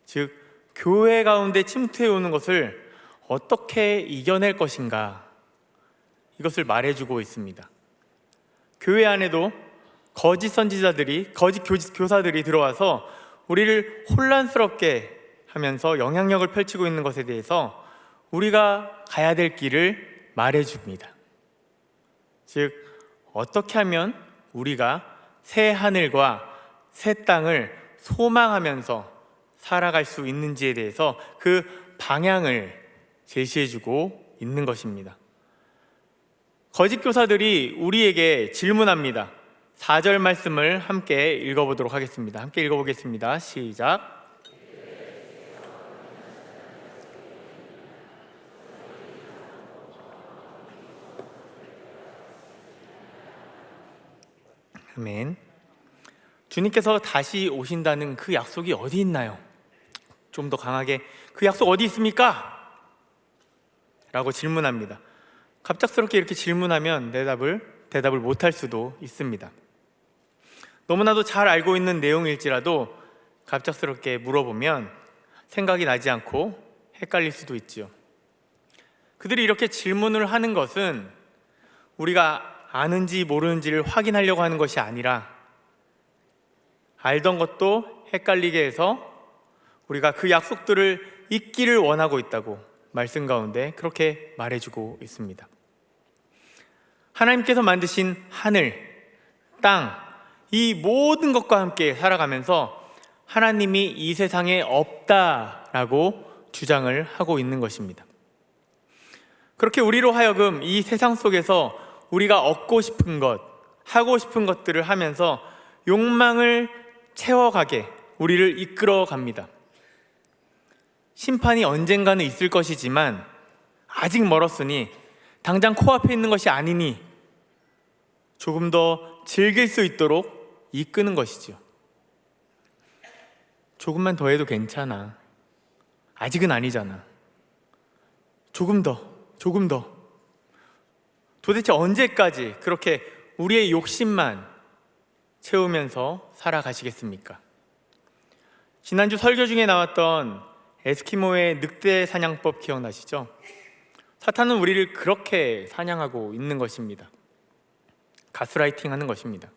[SPEAKER 8] 즉 교회 가운데 침투해 오는 것을 어떻게 이겨낼 것인가, 이것을 말해주고 있습니다. 교회 안에도 거짓 선지자들이, 거짓 교사들이 들어와서 우리를 혼란스럽게 하면서 영향력을 펼치고 있는 것에 대해서 우리가 가야 될 길을 말해줍니다. 즉, 어떻게 하면 우리가 새 하늘과 새 땅을 소망하면서 살아갈 수 있는지에 대해서 그 방향을 제시해주고 있는 것입니다. 거짓 교사들이 우리에게 질문합니다. 4절 말씀을 함께 읽어보도록 하겠습니다. 함께 읽어보겠습니다. 시작. 아멘. 주님께서 다시 오신다는 그 약속이 어디 있나요? 좀 더 강하게, 그 약속 어디 있습니까? 라고 질문합니다. 갑작스럽게 이렇게 질문하면 대답을 못할 수도 있습니다. 너무나도 잘 알고 있는 내용일지라도 갑작스럽게 물어보면 생각이 나지 않고 헷갈릴 수도 있지요. 그들이 이렇게 질문을 하는 것은 우리가 아는지 모르는지를 확인하려고 하는 것이 아니라 알던 것도 헷갈리게 해서 우리가 그 약속들을 잊기를 원하고 있다고 말씀 가운데 그렇게 말해주고 있습니다. 하나님께서 만드신 하늘, 땅, 이 모든 것과 함께 살아가면서 하나님이 이 세상에 없다라고 주장을 하고 있는 것입니다. 그렇게 우리로 하여금 이 세상 속에서 우리가 얻고 싶은 것, 하고 싶은 것들을 하면서 욕망을 채워가게 우리를 이끌어 갑니다. 심판이 언젠가는 있을 것이지만 아직 멀었으니, 당장 코앞에 있는 것이 아니니 조금 더 즐길 수 있도록 이끄는 것이죠. 조금만 더 해도 괜찮아. 아직은 아니잖아. 조금 더. 도대체 언제까지 그렇게 우리의 욕심만 채우면서 살아가시겠습니까? 지난주 설교 중에 나왔던 에스키모의 늑대 사냥법 기억나시죠? 사탄은 우리를 그렇게 사냥하고 있는 것입니다. 가스라이팅 하는 것입니다.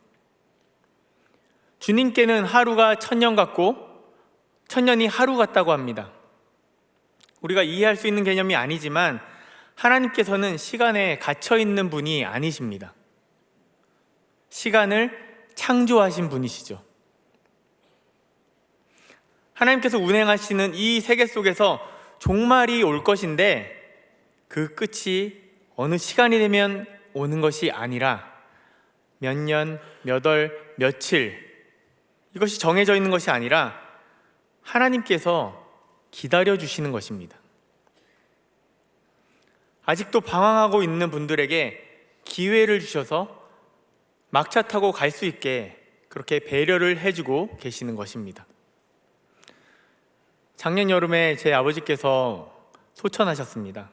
[SPEAKER 8] 주님께는 하루가 1000년 같고 1000년이 하루 같다고 합니다. 우리가 이해할 수 있는 개념이 아니지만 하나님께서는 시간에 갇혀있는 분이 아니십니다. 시간을 창조하신 분이시죠. 하나님께서 운행하시는 이 세계 속에서 종말이 올 것인데 그 끝이 어느 시간이 되면 오는 것이 아니라 몇 년, 몇 월, 며칠, 이것이 정해져 있는 것이 아니라 하나님께서 기다려주시는 것입니다. 아직도 방황하고 있는 분들에게 기회를 주셔서 막차 타고 갈 수 있게 그렇게 배려를 해주고 계시는 것입니다. 작년 여름에 제 아버지께서 소천하셨습니다.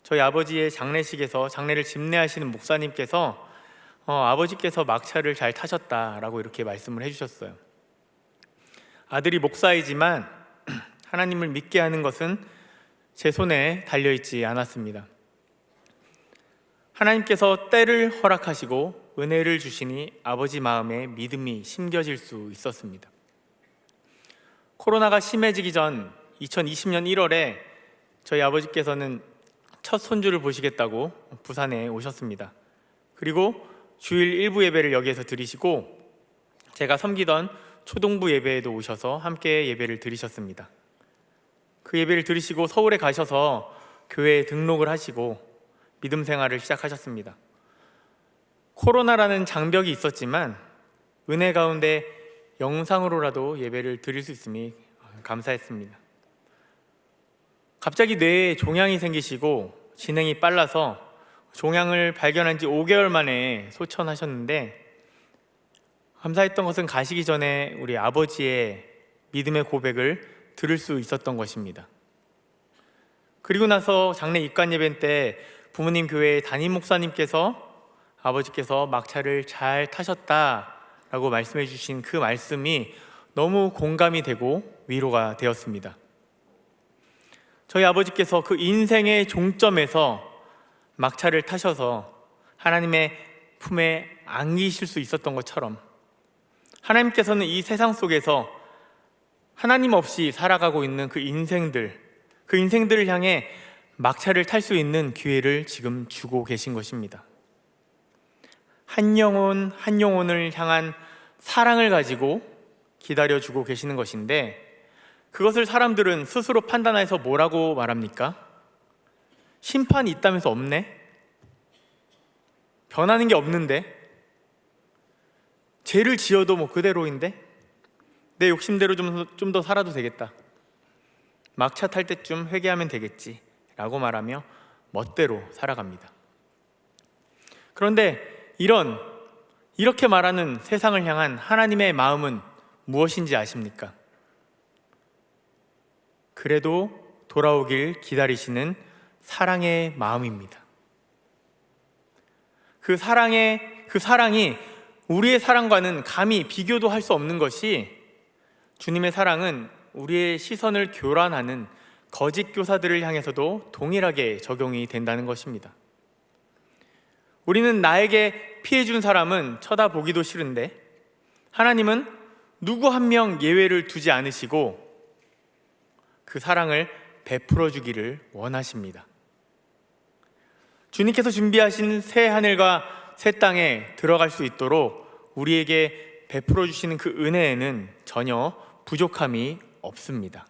[SPEAKER 8] 저희 아버지의 장례식에서 장례를 집례하시는 목사님께서 아버지께서 막차를 잘 타셨다라고 이렇게 말씀을 해주셨어요. 아들이 목사이지만 하나님을 믿게 하는 것은 제 손에 달려있지 않았습니다. 하나님께서 때를 허락하시고 은혜를 주시니 아버지 마음에 믿음이 심겨질 수 있었습니다. 코로나가 심해지기 전 2020년 1월에 저희 아버지께서는 첫 손주를 보시겠다고 부산에 오셨습니다. 그리고 주일 일부 예배를 여기에서 드리시고 제가 섬기던 초동부 예배에도 오셔서 함께 예배를 드리셨습니다. 그 예배를 들으시고 서울에 가셔서 교회에 등록을 하시고 믿음 생활을 시작하셨습니다. 코로나라는 장벽이 있었지만 은혜 가운데 영상으로라도 예배를 드릴 수 있음이 감사했습니다. 갑자기 뇌에 종양이 생기시고 진행이 빨라서 종양을 발견한 지 5개월 만에 소천하셨는데, 감사했던 것은 가시기 전에 우리 아버지의 믿음의 고백을 들을 수 있었던 것입니다. 그리고 나서 장례 입관 예배 때 부모님 교회의 담임 목사님께서 아버지께서 막차를 잘 타셨다라고 말씀해 주신 그 말씀이 너무 공감이 되고 위로가 되었습니다. 저희 아버지께서 그 인생의 종점에서 막차를 타셔서 하나님의 품에 안기실 수 있었던 것처럼 하나님께서는 이 세상 속에서 하나님 없이 살아가고 있는 그 인생들을 향해 막차를 탈 수 있는 기회를 지금 주고 계신 것입니다. 한 영혼 한 영혼을 향한 사랑을 가지고 기다려주고 계시는 것인데, 그것을 사람들은 스스로 판단해서 뭐라고 말합니까? 심판이 있다면서 없네? 변하는 게 없는데? 죄를 지어도 뭐 그대로인데? 내 욕심대로 좀 더 살아도 되겠다. 막차 탈 때쯤 회개하면 되겠지 라고 말하며 멋대로 살아갑니다. 그런데 이렇게 말하는 세상을 향한 하나님의 마음은 무엇인지 아십니까? 그래도 돌아오길 기다리시는 사랑의 마음입니다. 그 사랑이 우리의 사랑과는 감히 비교도 할 수 없는 것이, 주님의 사랑은 우리의 시선을 교란하는 거짓 교사들을 향해서도 동일하게 적용이 된다는 것입니다. 우리는 나에게 피해준 사람은 쳐다보기도 싫은데 하나님은 누구 한 명 예외를 두지 않으시고 그 사랑을 베풀어 주기를 원하십니다. 주님께서 준비하신 새 하늘과 새 땅에 들어갈 수 있도록 우리에게 베풀어 주시는 그 은혜에는 전혀 부족함이 없습니다.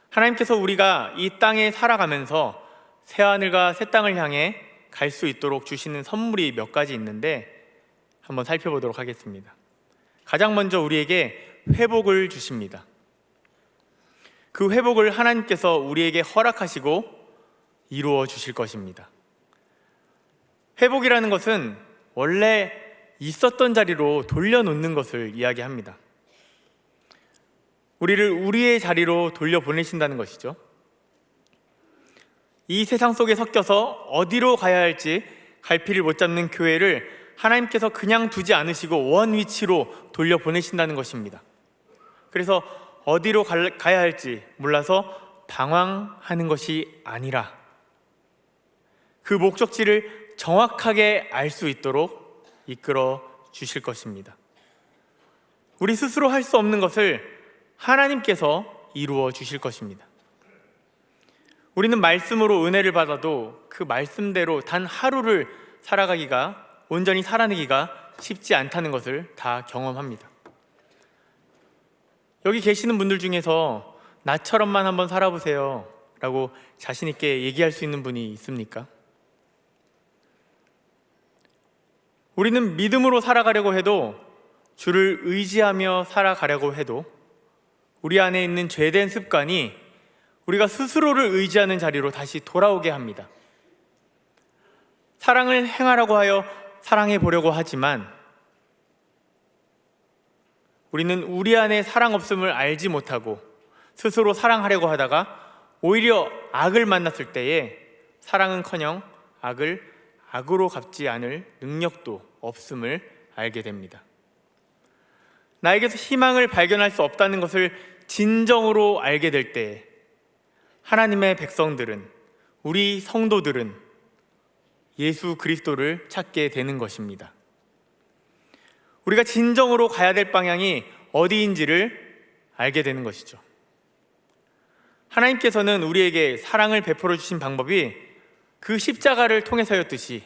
[SPEAKER 8] 하나님께서 우리가 이 땅에 살아가면서 새 하늘과 새 땅을 향해 갈 수 있도록 주시는 선물이 몇 가지 있는데 한번 살펴보도록 하겠습니다. 가장 먼저 우리에게 회복을 주십니다. 그 회복을 하나님께서 우리에게 허락하시고 이루어 주실 것입니다. 회복이라는 것은 원래 있었던 자리로 돌려놓는 것을 이야기합니다. 우리를 우리의 자리로 돌려보내신다는 것이죠. 이 세상 속에 섞여서 어디로 가야 할지 갈피를 못 잡는 교회를 하나님께서 그냥 두지 않으시고 원 위치로 돌려보내신다는 것입니다. 그래서 어디로 가야 할지 몰라서 방황하는 것이 아니라 그 목적지를 정확하게 알 수 있도록 이끌어 주실 것입니다. 우리 스스로 할 수 없는 것을 하나님께서 이루어 주실 것입니다. 우리는 말씀으로 은혜를 받아도 그 말씀대로 단 하루를 온전히 살아내기가 쉽지 않다는 것을 다 경험합니다. 여기 계시는 분들 중에서 나처럼만 한번 살아보세요 라고 자신 있게 얘기할 수 있는 분이 있습니까? 우리는 믿음으로 살아가려고 해도, 주를 의지하며 살아가려고 해도 우리 안에 있는 죄된 습관이 우리가 스스로를 의지하는 자리로 다시 돌아오게 합니다. 사랑을 행하라고 하여 사랑해 보려고 하지만 우리는 우리 안에 사랑 없음을 알지 못하고 스스로 사랑하려고 하다가 오히려 악을 만났을 때에 사랑은커녕 악을 악으로 갚지 않을 능력도 없음을 알게 됩니다. 나에게서 희망을 발견할 수 없다는 것을 진정으로 알게 될 때 하나님의 백성들은, 우리 성도들은 예수 그리스도를 찾게 되는 것입니다. 우리가 진정으로 가야 될 방향이 어디인지를 알게 되는 것이죠. 하나님께서는 우리에게 사랑을 베풀어 주신 방법이 그 십자가를 통해서였듯이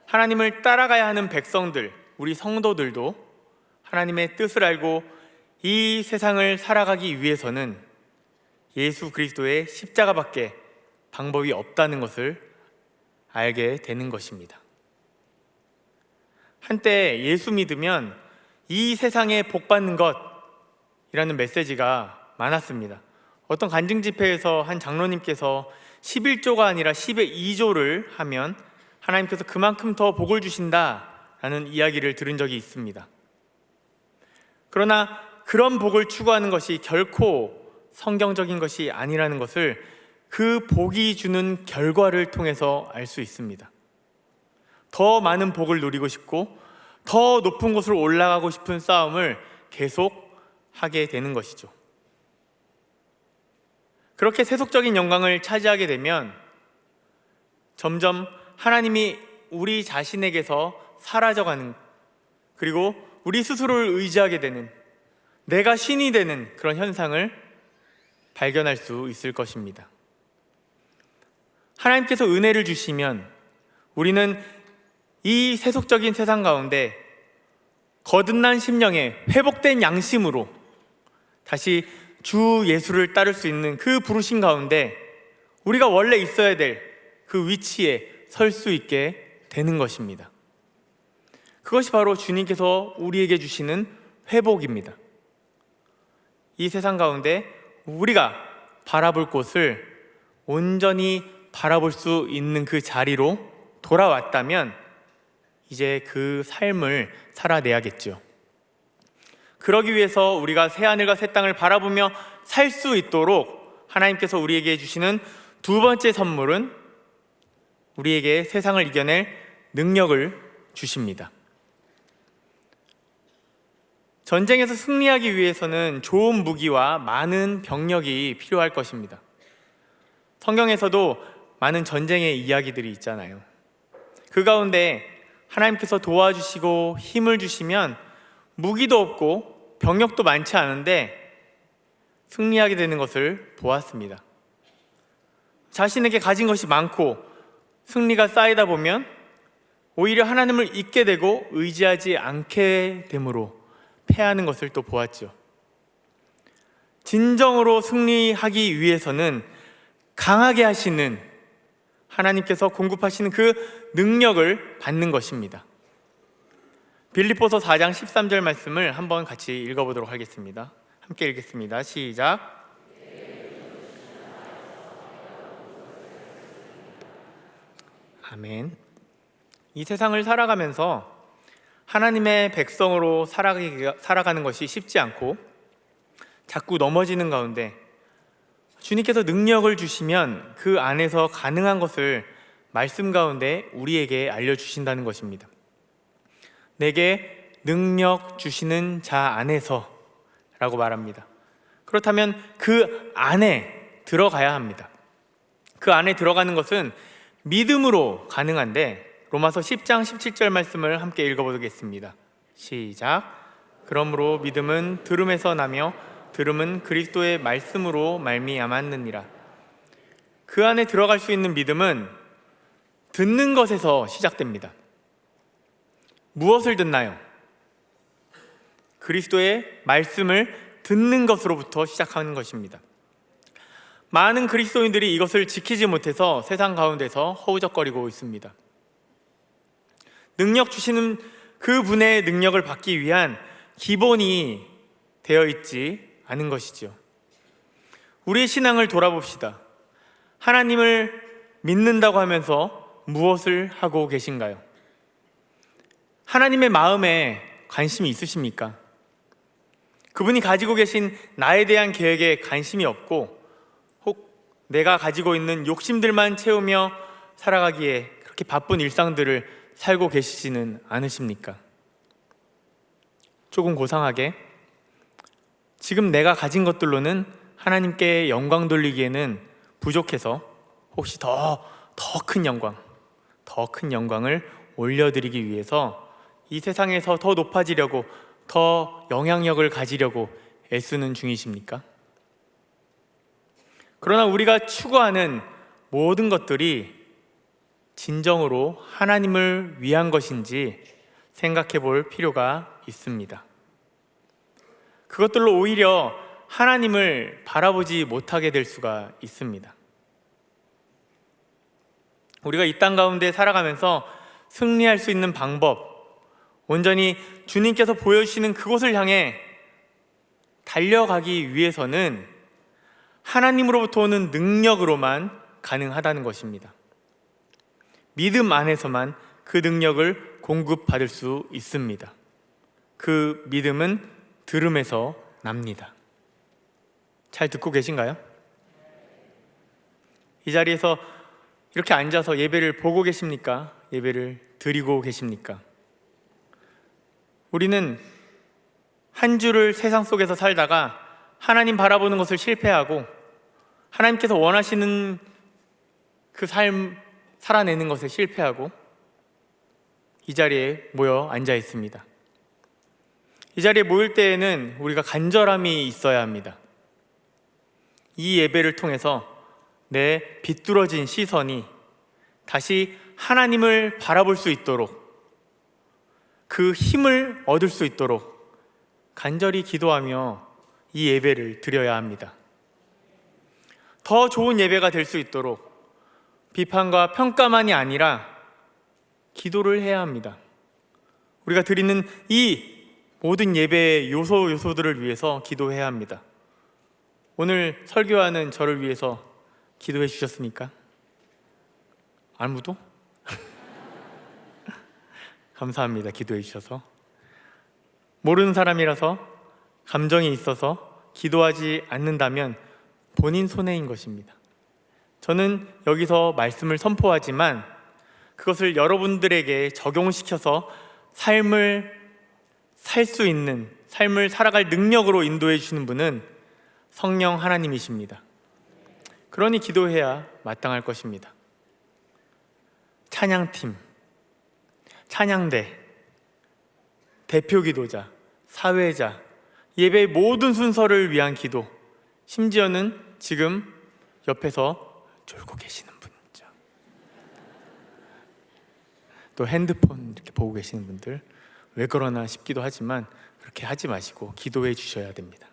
[SPEAKER 8] 하나님을 따라가야 하는 백성들, 우리 성도들도 하나님의 뜻을 알고 이 세상을 살아가기 위해서는 예수 그리스도의 십자가밖에 방법이 없다는 것을 알게 되는 것입니다. 한때 예수 믿으면 이 세상에 복 받는 것이라는 메시지가 많았습니다. 어떤 간증 집회에서 한 장로님께서 11조가 아니라 10의 2조를 하면 하나님께서 그만큼 더 복을 주신다라는 이야기를 들은 적이 있습니다. 그러나 그런 복을 추구하는 것이 결코 성경적인 것이 아니라는 것을 그 복이 주는 결과를 통해서 알 수 있습니다. 더 많은 복을 누리고 싶고 더 높은 곳으로 올라가고 싶은 싸움을 계속 하게 되는 것이죠. 그렇게 세속적인 영광을 차지하게 되면 점점 하나님이 우리 자신에게서 사라져가는, 그리고 우리 스스로를 의지하게 되는, 내가 신이 되는 그런 현상을 발견할 수 있을 것입니다. 하나님께서 은혜를 주시면 우리는 이 세속적인 세상 가운데 거듭난 심령에 회복된 양심으로 다시 주 예수를 따를 수 있는 그 부르심 가운데 우리가 원래 있어야 될 그 위치에 설 수 있게 되는 것입니다. 그것이 바로 주님께서 우리에게 주시는 회복입니다. 이 세상 가운데 우리가 바라볼 곳을 온전히 바라볼 수 있는 그 자리로 돌아왔다면 이제 그 삶을 살아내야겠죠. 그러기 위해서 우리가 새하늘과 새 땅을 바라보며 살 수 있도록 하나님께서 우리에게 주시는 두 번째 선물은 우리에게 세상을 이겨낼 능력을 주십니다. 전쟁에서 승리하기 위해서는 좋은 무기와 많은 병력이 필요할 것입니다. 성경에서도 많은 전쟁의 이야기들이 있잖아요. 그 가운데 하나님께서 도와주시고 힘을 주시면 무기도 없고 병력도 많지 않은데 승리하게 되는 것을 보았습니다. 자신에게 가진 것이 많고 승리가 쌓이다 보면 오히려 하나님을 잊게 되고 의지하지 않게 되므로 패하는 것을 또 보았죠. 진정으로 승리하기 위해서는 강하게 하시는 하나님께서 공급하시는 그 능력을 받는 것입니다. 빌립보서 4장 13절 말씀을 한번 같이 읽어보도록 하겠습니다. 함께 읽겠습니다. 시작. 아멘. 이 세상을 살아가면서 하나님의 백성으로 살아가는 것이 쉽지 않고 자꾸 넘어지는 가운데 주님께서 능력을 주시면 그 안에서 가능한 것을 말씀 가운데 우리에게 알려주신다는 것입니다. 내게 능력 주시는 자 안에서 라고 말합니다. 그렇다면 그 안에 들어가야 합니다. 그 안에 들어가는 것은 믿음으로 가능한데 로마서 10장 17절 말씀을 함께 읽어보겠습니다. 시작. 그러므로 믿음은 들음에서 나며 들음은 그리스도의 말씀으로 말미암았느니라. 그 안에 들어갈 수 있는 믿음은 듣는 것에서 시작됩니다. 무엇을 듣나요? 그리스도의 말씀을 듣는 것으로부터 시작하는 것입니다. 많은 그리스도인들이 이것을 지키지 못해서 세상 가운데서 허우적거리고 있습니다. 능력 주시는 그 분의 능력을 받기 위한 기본이 되어 있지 않은 것이죠. 우리의 신앙을 돌아봅시다. 하나님을 믿는다고 하면서 무엇을 하고 계신가요? 하나님의 마음에 관심이 있으십니까? 그분이 가지고 계신 나에 대한 계획에 관심이 없고 혹 내가 가지고 있는 욕심들만 채우며 살아가기에 그렇게 바쁜 일상들을 살고 계시지는 않으십니까? 조금 고상하게 지금 내가 가진 것들로는 하나님께 영광 돌리기에는 부족해서 혹시 더 큰 영광을 올려드리기 위해서 이 세상에서 더 높아지려고, 더 영향력을 가지려고 애쓰는 중이십니까? 그러나 우리가 추구하는 모든 것들이 진정으로 하나님을 위한 것인지 생각해 볼 필요가 있습니다. 그것들로 오히려 하나님을 바라보지 못하게 될 수가 있습니다. 우리가 이 땅 가운데 살아가면서 승리할 수 있는 방법, 온전히 주님께서 보여주시는 그곳을 향해 달려가기 위해서는 하나님으로부터 오는 능력으로만 가능하다는 것입니다. 믿음 안에서만 그 능력을 공급받을 수 있습니다. 그 믿음은 들음에서 납니다. 잘 듣고 계신가요? 이 자리에서 이렇게 앉아서 예배를 보고 계십니까? 예배를 드리고 계십니까? 우리는 한 주를 세상 속에서 살다가 하나님 바라보는 것을 실패하고 하나님께서 원하시는 그 삶 살아내는 것에 실패하고 이 자리에 모여 앉아 있습니다. 이 자리에 모일 때에는 우리가 간절함이 있어야 합니다. 이 예배를 통해서 내 비뚤어진 시선이 다시 하나님을 바라볼 수 있도록, 그 힘을 얻을 수 있도록 간절히 기도하며 이 예배를 드려야 합니다. 더 좋은 예배가 될 수 있도록 비판과 평가만이 아니라 기도를 해야 합니다. 우리가 드리는 이 모든 예배의 요소들을 위해서 기도해야 합니다. 오늘 설교하는 저를 위해서 기도해 주셨습니까? 아무도? 감사합니다. 기도해 주셔서. 모르는 사람이라서 감정이 있어서 기도하지 않는다면 본인 손해인 것입니다. 저는 여기서 말씀을 선포하지만 그것을 여러분들에게 적용시켜서 삶을 살 수 있는, 삶을 살아갈 능력으로 인도해 주시는 분은 성령 하나님이십니다. 그러니 기도해야 마땅할 것입니다. 찬양팀, 찬양대, 대표 기도자, 사회자, 예배의 모든 순서를 위한 기도, 심지어는 지금 옆에서 졸고 계시는 분이죠. 또 핸드폰 이렇게 보고 계시는 분들, 왜 그러나 싶기도 하지만 그렇게 하지 마시고 기도해 주셔야 됩니다.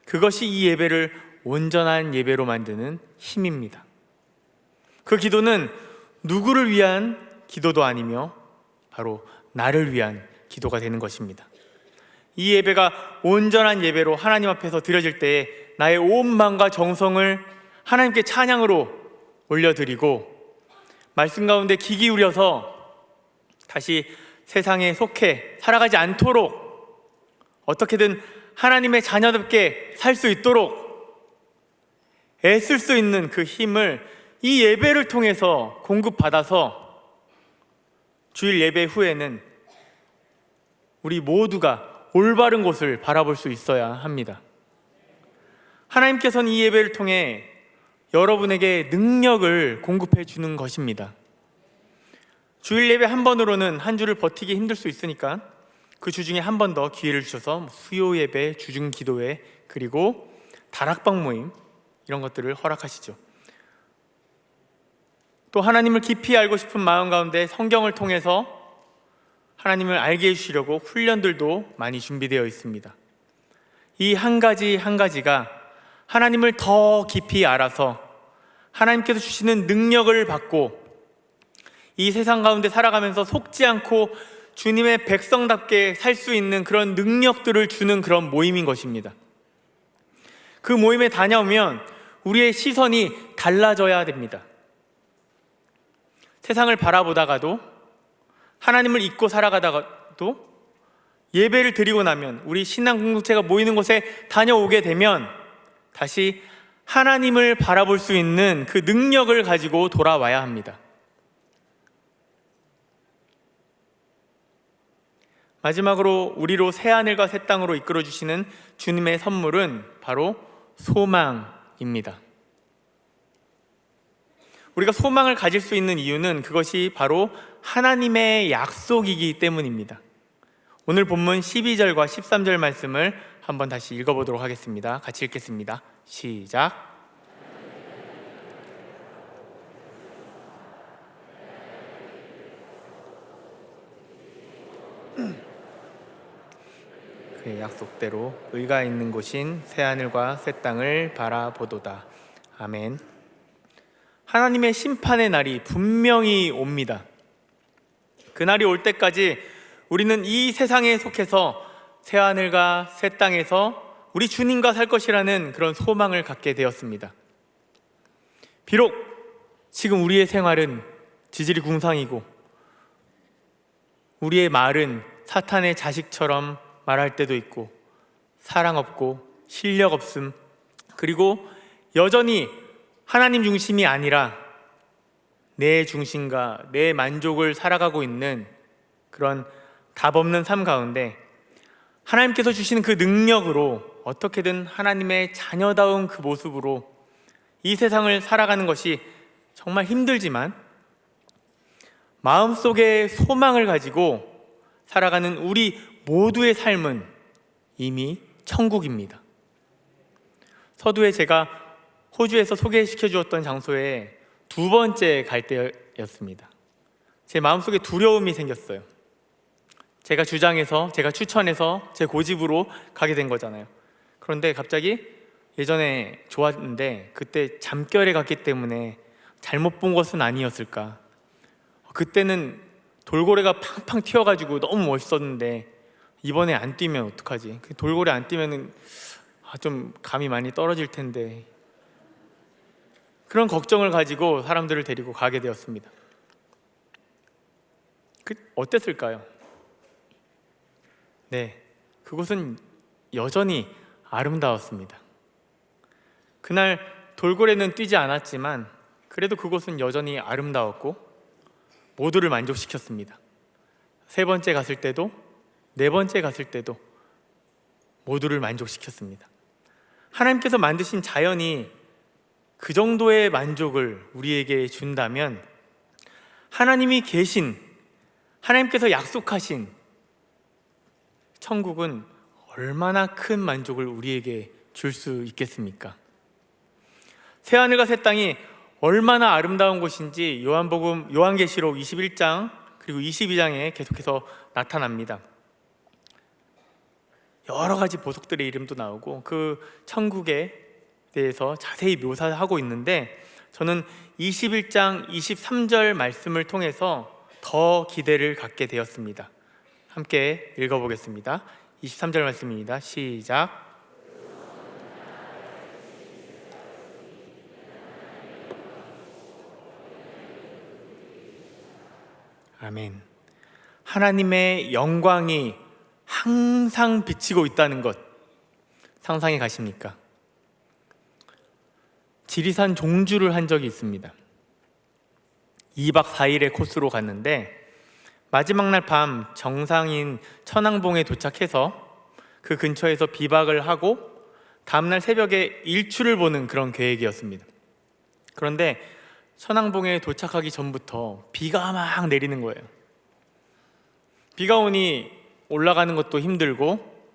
[SPEAKER 8] 그것이 이 예배를 온전한 예배로 만드는 힘입니다. 그 기도는 누구를 위한 기도도 아니며 바로 나를 위한 기도가 되는 것입니다. 이 예배가 온전한 예배로 하나님 앞에서 드려질 때에 나의 온 마음과 정성을 하나님께 찬양으로 올려드리고 말씀 가운데 귀 기울여서 다시 세상에 속해 살아가지 않도록 어떻게든 하나님의 자녀답게 살 수 있도록 애쓸 수 있는 그 힘을 이 예배를 통해서 공급받아서 주일 예배 후에는 우리 모두가 올바른 곳을 바라볼 수 있어야 합니다. 하나님께서는 이 예배를 통해 여러분에게 능력을 공급해 주는 것입니다. 주일 예배 한 번으로는 한 주를 버티기 힘들 수 있으니까 그 주 중에 한 번 더 기회를 주셔서 수요 예배, 주중 기도회, 그리고 다락방 모임 이런 것들을 허락하시죠. 또 하나님을 깊이 알고 싶은 마음 가운데 성경을 통해서 하나님을 알게 해주시려고 훈련들도 많이 준비되어 있습니다. 이 한 가지 한 가지가 하나님을 더 깊이 알아서 하나님께서 주시는 능력을 받고 이 세상 가운데 살아가면서 속지 않고 주님의 백성답게 살 수 있는 그런 능력들을 주는 그런 모임인 것입니다. 그 모임에 다녀오면 우리의 시선이 달라져야 됩니다. 세상을 바라보다가도 하나님을 잊고 살아가다가도 예배를 드리고 나면, 우리 신앙 공동체가 모이는 곳에 다녀오게 되면 다시 하나님을 바라볼 수 있는 그 능력을 가지고 돌아와야 합니다. 마지막으로 우리로 새하늘과 새 땅으로 이끌어 주시는 주님의 선물은 바로 소망입니다. 우리가 소망을 가질 수 있는 이유는 그것이 바로 하나님의 약속이기 때문입니다. 오늘 본문 12절과 13절 말씀을 한번 다시 읽어보도록 하겠습니다. 같이 읽겠습니다. 시작. 그의 약속대로 의가 있는 곳인 새하늘과 새 땅을 바라보도다. 아멘. 하나님의 심판의 날이 분명히 옵니다. 그날이 올 때까지 우리는 이 세상에 속해서 새하늘과 새 땅에서 우리 주님과 살 것이라는 그런 소망을 갖게 되었습니다. 비록 지금 우리의 생활은 지질이 궁상이고 우리의 말은 사탄의 자식처럼 말할 때도 있고 사랑 없고 실력 없음, 그리고 여전히 하나님 중심이 아니라 내 중심과 내 만족을 살아가고 있는 그런 답 없는 삶 가운데 하나님께서 주시는 그 능력으로 어떻게든 하나님의 자녀다운 그 모습으로 이 세상을 살아가는 것이 정말 힘들지만 마음속에 소망을 가지고 살아가는 우리 모두의 삶은 이미 천국입니다. 서두에 제가 호주에서 소개시켜 주었던 장소에 두 번째 갈 때였습니다. 제 마음속에 두려움이 생겼어요. 제가 주장해서, 제가 추천해서 제 고집으로 가게 된 거잖아요. 그런데 갑자기 예전에 좋았는데 그때 잠결에 갔기 때문에 잘못 본 것은 아니었을까. 그때는 돌고래가 팡팡 튀어가지고 너무 멋있었는데 이번에 안 뛰면 어떡하지? 돌고래 안 뛰면은 좀 감이 많이 떨어질 텐데, 그런 걱정을 가지고 사람들을 데리고 가게 되었습니다. 어땠을까요? 네, 그곳은 여전히 아름다웠습니다. 그날 돌고래는 뛰지 않았지만 그래도 그곳은 여전히 아름다웠고 모두를 만족시켰습니다. 세 번째 갔을 때도, 네 번째 갔을 때도 모두를 만족시켰습니다. 하나님께서 만드신 자연이 그 정도의 만족을 우리에게 준다면 하나님이 계신, 하나님께서 약속하신 천국은 얼마나 큰 만족을 우리에게 줄 수 있겠습니까? 새하늘과 새 땅이 얼마나 아름다운 곳인지 요한계시록 21장 그리고 22장에 계속해서 나타납니다. 여러 가지 보석들의 이름도 나오고 그 천국에 대해서 자세히 묘사하고 있는데, 저는 21장 23절 말씀을 통해서 더 기대를 갖게 되었습니다. 함께 읽어보겠습니다. 23절 말씀입니다. 시작. 아멘. 하나님의 영광이 항상 비치고 있다는 것 상상해 가십니까? 지리산 종주를 한 적이 있습니다. 2박 4일의 코스로 갔는데 마지막 날 밤 정상인 천왕봉에 도착해서 그 근처에서 비박을 하고 다음날 새벽에 일출을 보는 그런 계획이었습니다. 그런데 천왕봉에 도착하기 전부터 비가 막 내리는 거예요. 비가 오니 올라가는 것도 힘들고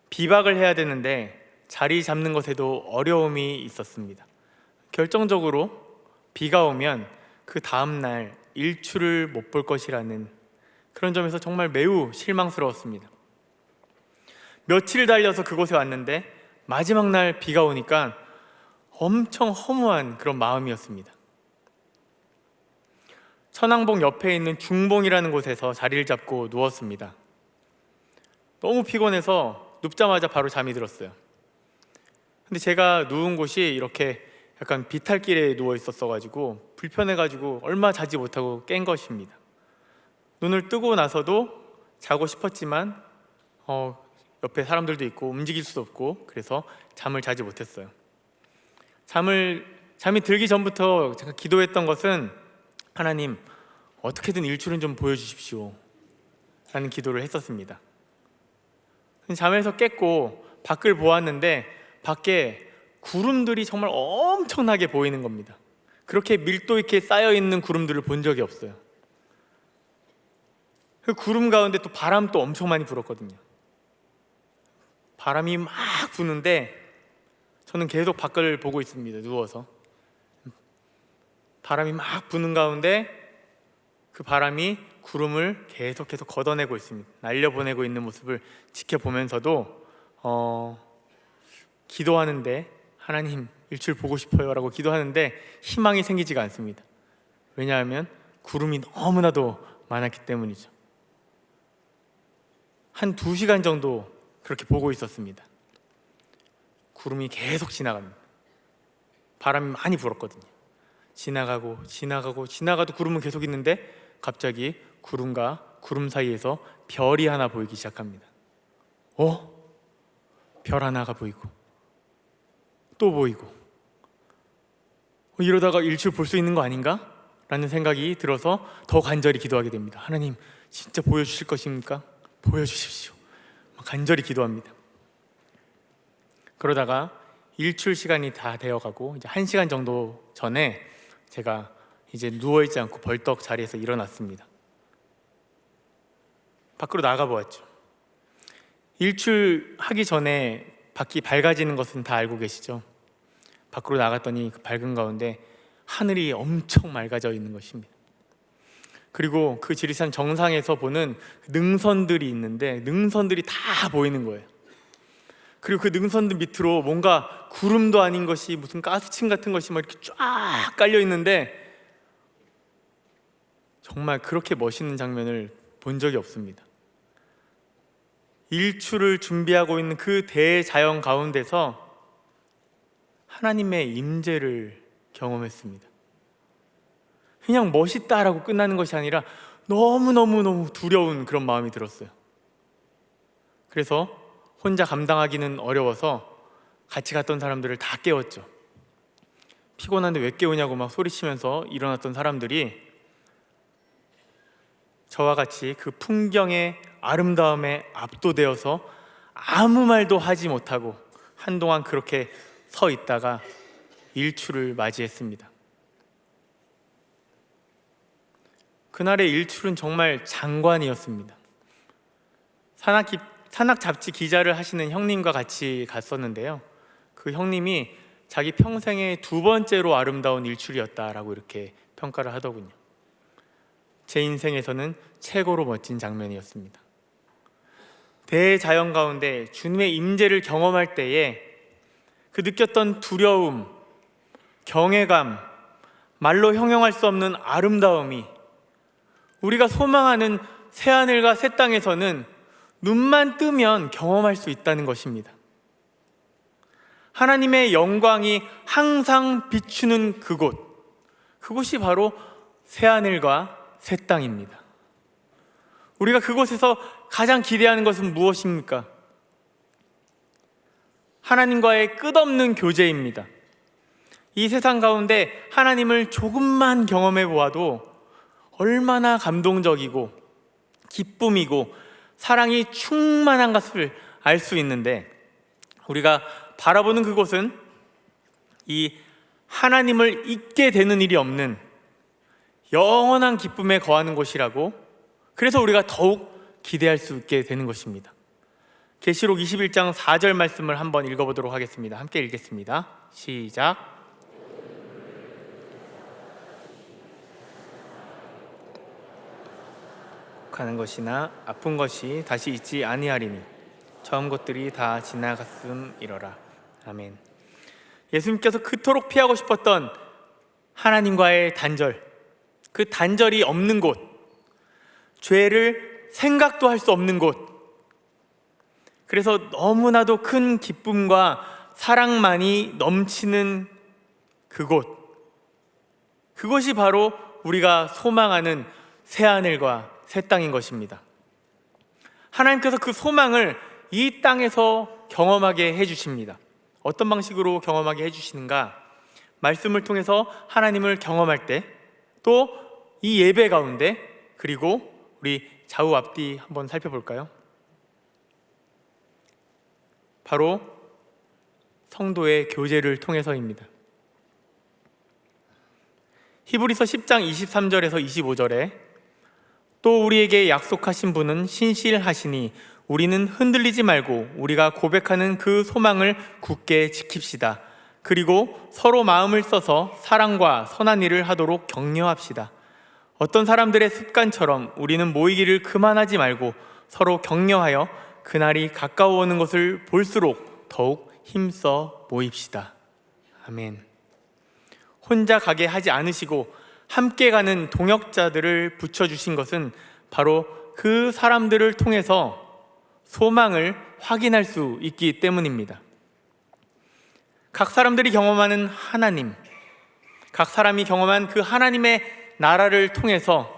[SPEAKER 8] 비박을 해야 되는데 자리 잡는 것에도 어려움이 있었습니다. 결정적으로 비가 오면 그 다음날 일출을 못 볼 것이라는 그런 점에서 정말 매우 실망스러웠습니다. 며칠 달려서 그곳에 왔는데 마지막 날 비가 오니까 엄청 허무한 그런 마음이었습니다. 천왕봉 옆에 있는 중봉이라는 곳에서 자리를 잡고 누웠습니다. 너무 피곤해서 눕자마자 바로 잠이 들었어요. 근데 제가 누운 곳이 이렇게 약간 비탈길에 누워 있었어가지고 불편해가지고 얼마 자지 못하고 깬 것입니다. 눈을 뜨고 나서도 자고 싶었지만 옆에 사람들도 있고 움직일 수도 없고 그래서 잠을 자지 못했어요. 잠이 들기 전부터 제가 기도했던 것은 하나님, 어떻게든 일출은 좀 보여주십시오 라는 기도를 했었습니다. 잠에서 깼고 밖을 보았는데 밖에 구름들이 정말 엄청나게 보이는 겁니다. 그렇게 밀도 있게 쌓여있는 구름들을 본 적이 없어요. 그 구름 가운데 또 바람도 엄청 많이 불었거든요. 바람이 막 부는데 저는 계속 밖을 보고 있습니다. 누워서 바람이 막 부는 가운데 그 바람이 구름을 계속해서 걷어내고 있습니다. 날려보내고 있는 모습을 지켜보면서도 기도하는데, 하나님 일출 보고 싶어요 라고 기도하는데 희망이 생기지가 않습니다. 왜냐하면 구름이 너무나도 많았기 때문이죠. 한 2시간 정도 그렇게 보고 있었습니다. 구름이 계속 지나갑니다. 바람이 많이 불었거든요. 지나가도 구름은 계속 있는데 갑자기 구름과 구름 사이에서 별이 하나 보이기 시작합니다. 별 하나가 보이고 또 보이고 이러다가 일출 볼 수 있는 거 아닌가? 라는 생각이 들어서 더 간절히 기도하게 됩니다. 하나님, 진짜 보여주실 것입니까? 보여주십시오. 간절히 기도합니다. 그러다가 일출 시간이 다 되어가고 이제 1시간 정도 전에 제가 이제 누워있지 않고 벌떡 자리에서 일어났습니다. 밖으로 나가보았죠. 일출하기 전에 밖이 밝아지는 것은 다 알고 계시죠? 밖으로 나갔더니 그 밝은 가운데 하늘이 엄청 맑아져 있는 것입니다. 그리고 그 지리산 정상에서 보는 능선들이 있는데 능선들이 다 보이는 거예요. 그리고 그 능선들 밑으로 뭔가 구름도 아닌 것이 무슨 가스층 같은 것이 막 이렇게 쫙 깔려 있는데 정말 그렇게 멋있는 장면을 본 적이 없습니다. 일출을 준비하고 있는 그 대자연 가운데서 하나님의 임재를 경험했습니다. 그냥 멋있다라고 끝나는 것이 아니라 너무너무 두려운 그런 마음이 들었어요. 그래서 혼자 감당하기는 어려워서 같이 갔던 사람들을 다 깨웠죠. 피곤한데 왜 깨우냐고 막 소리치면서 일어났던 사람들이 저와 같이 그 풍경의 아름다움에 압도되어서 아무 말도 하지 못하고 한동안 그렇게 서 있다가 일출을 맞이했습니다. 그날의 일출은 정말 장관이었습니다. 산악 잡지 기자를 하시는 형님과 같이 갔었는데요. 그 형님이 자기 평생에 2번째로 아름다운 일출이었다라고 이렇게 평가를 하더군요. 제 인생에서는 최고로 멋진 장면이었습니다. 대자연 가운데 주님의 임재를 경험할 때에 그 느꼈던 두려움, 경외감, 말로 형용할 수 없는 아름다움이 우리가 소망하는 새하늘과 새 땅에서는 눈만 뜨면 경험할 수 있다는 것입니다. 하나님의 영광이 항상 비추는 그곳이 바로 새하늘과 새 땅입니다. 우리가 그곳에서 가장 기대하는 것은 무엇입니까? 하나님과의 끝없는 교제입니다. 이 세상 가운데 하나님을 조금만 경험해 보아도 얼마나 감동적이고 기쁨이고 사랑이 충만한 것을 알 수 있는데 우리가 바라보는 그곳은 이 하나님을 잊게 되는 일이 없는 영원한 기쁨에 거하는 곳이라고, 그래서 우리가 더욱 기대할 수 있게 되는 것입니다. 계시록 21장 4절 말씀을 한번 읽어보도록 하겠습니다. 함께 읽겠습니다. 시작. 가는 것이나 아픈 것이 다시 있지 아니하리니 처음 것들이 다 지나갔음이러라. 아멘. 예수님께서 그토록 피하고 싶었던 하나님과의 단절, 그 단절이 없는 곳, 죄를 생각도 할 수 없는 곳, 그래서 너무나도 큰 기쁨과 사랑만이 넘치는 그곳이 바로 우리가 소망하는 새하늘과 새 땅인 것입니다. 하나님께서 그 소망을 이 땅에서 경험하게 해주십니다. 어떤 방식으로 경험하게 해주시는가? 말씀을 통해서 하나님을 경험할 때, 또 이 예배 가운데, 그리고 우리 좌우 앞뒤 한번 살펴볼까요? 바로 성도의 교제를 통해서입니다. 히브리서 10장 23절에서 25절에 또 우리에게 약속하신 분은 신실하시니 우리는 흔들리지 말고 우리가 고백하는 그 소망을 굳게 지킵시다. 그리고 서로 마음을 써서 사랑과 선한 일을 하도록 격려합시다. 어떤 사람들의 습관처럼 우리는 모이기를 그만하지 말고 서로 격려하여 그날이 가까워 오는 것을 볼수록 더욱 힘써 모입시다. 아멘. 혼자 가게 하지 않으시고 함께 가는 동역자들을 붙여주신 것은 바로 그 사람들을 통해서 소망을 확인할 수 있기 때문입니다. 각 사람들이 경험하는 하나님, 각 사람이 경험한 그 하나님의 나라를 통해서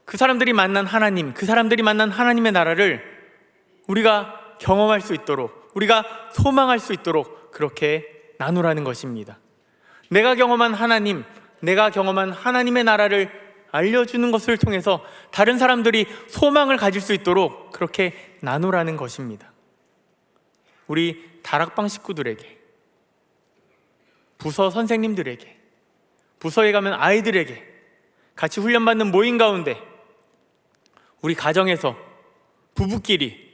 [SPEAKER 8] 그 사람들이 만난 하나님, 그 사람들이 만난 하나님의 나라를 우리가 경험할 수 있도록, 우리가 소망할 수 있도록 그렇게 나누라는 것입니다. 내가 경험한 하나님, 내가 경험한 하나님의 나라를 알려주는 것을 통해서 다른 사람들이 소망을 가질 수 있도록 그렇게 나누라는 것입니다. 우리 다락방 식구들에게, 부서 선생님들에게, 부서에 가면 아이들에게, 같이 훈련받는 모임 가운데, 우리 가정에서 부부끼리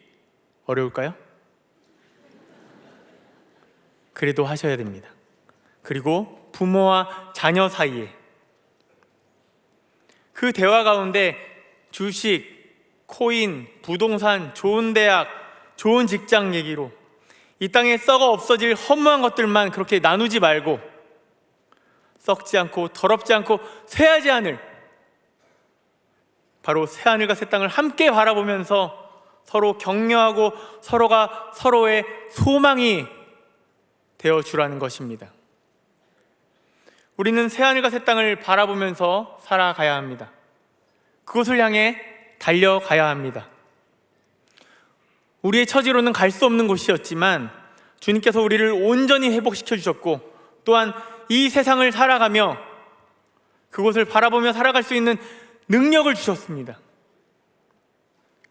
[SPEAKER 8] 어려울까요? 그래도 하셔야 됩니다. 그리고 부모와 자녀 사이에 그 대화 가운데 주식, 코인, 부동산, 좋은 대학, 좋은 직장 얘기로 이 땅에 썩어 없어질 허무한 것들만 그렇게 나누지 말고 썩지 않고 더럽지 않고 쇠하지 않을, 바로 새하늘과 새 땅을 함께 바라보면서 서로 격려하고 서로가 서로의 소망이 되어주라는 것입니다. 우리는 새하늘과 새 땅을 바라보면서 살아가야 합니다. 그곳을 향해 달려가야 합니다. 우리의 처지로는 갈 수 없는 곳이었지만 주님께서 우리를 온전히 회복시켜 주셨고, 또한 이 세상을 살아가며 그곳을 바라보며 살아갈 수 있는 능력을 주셨습니다.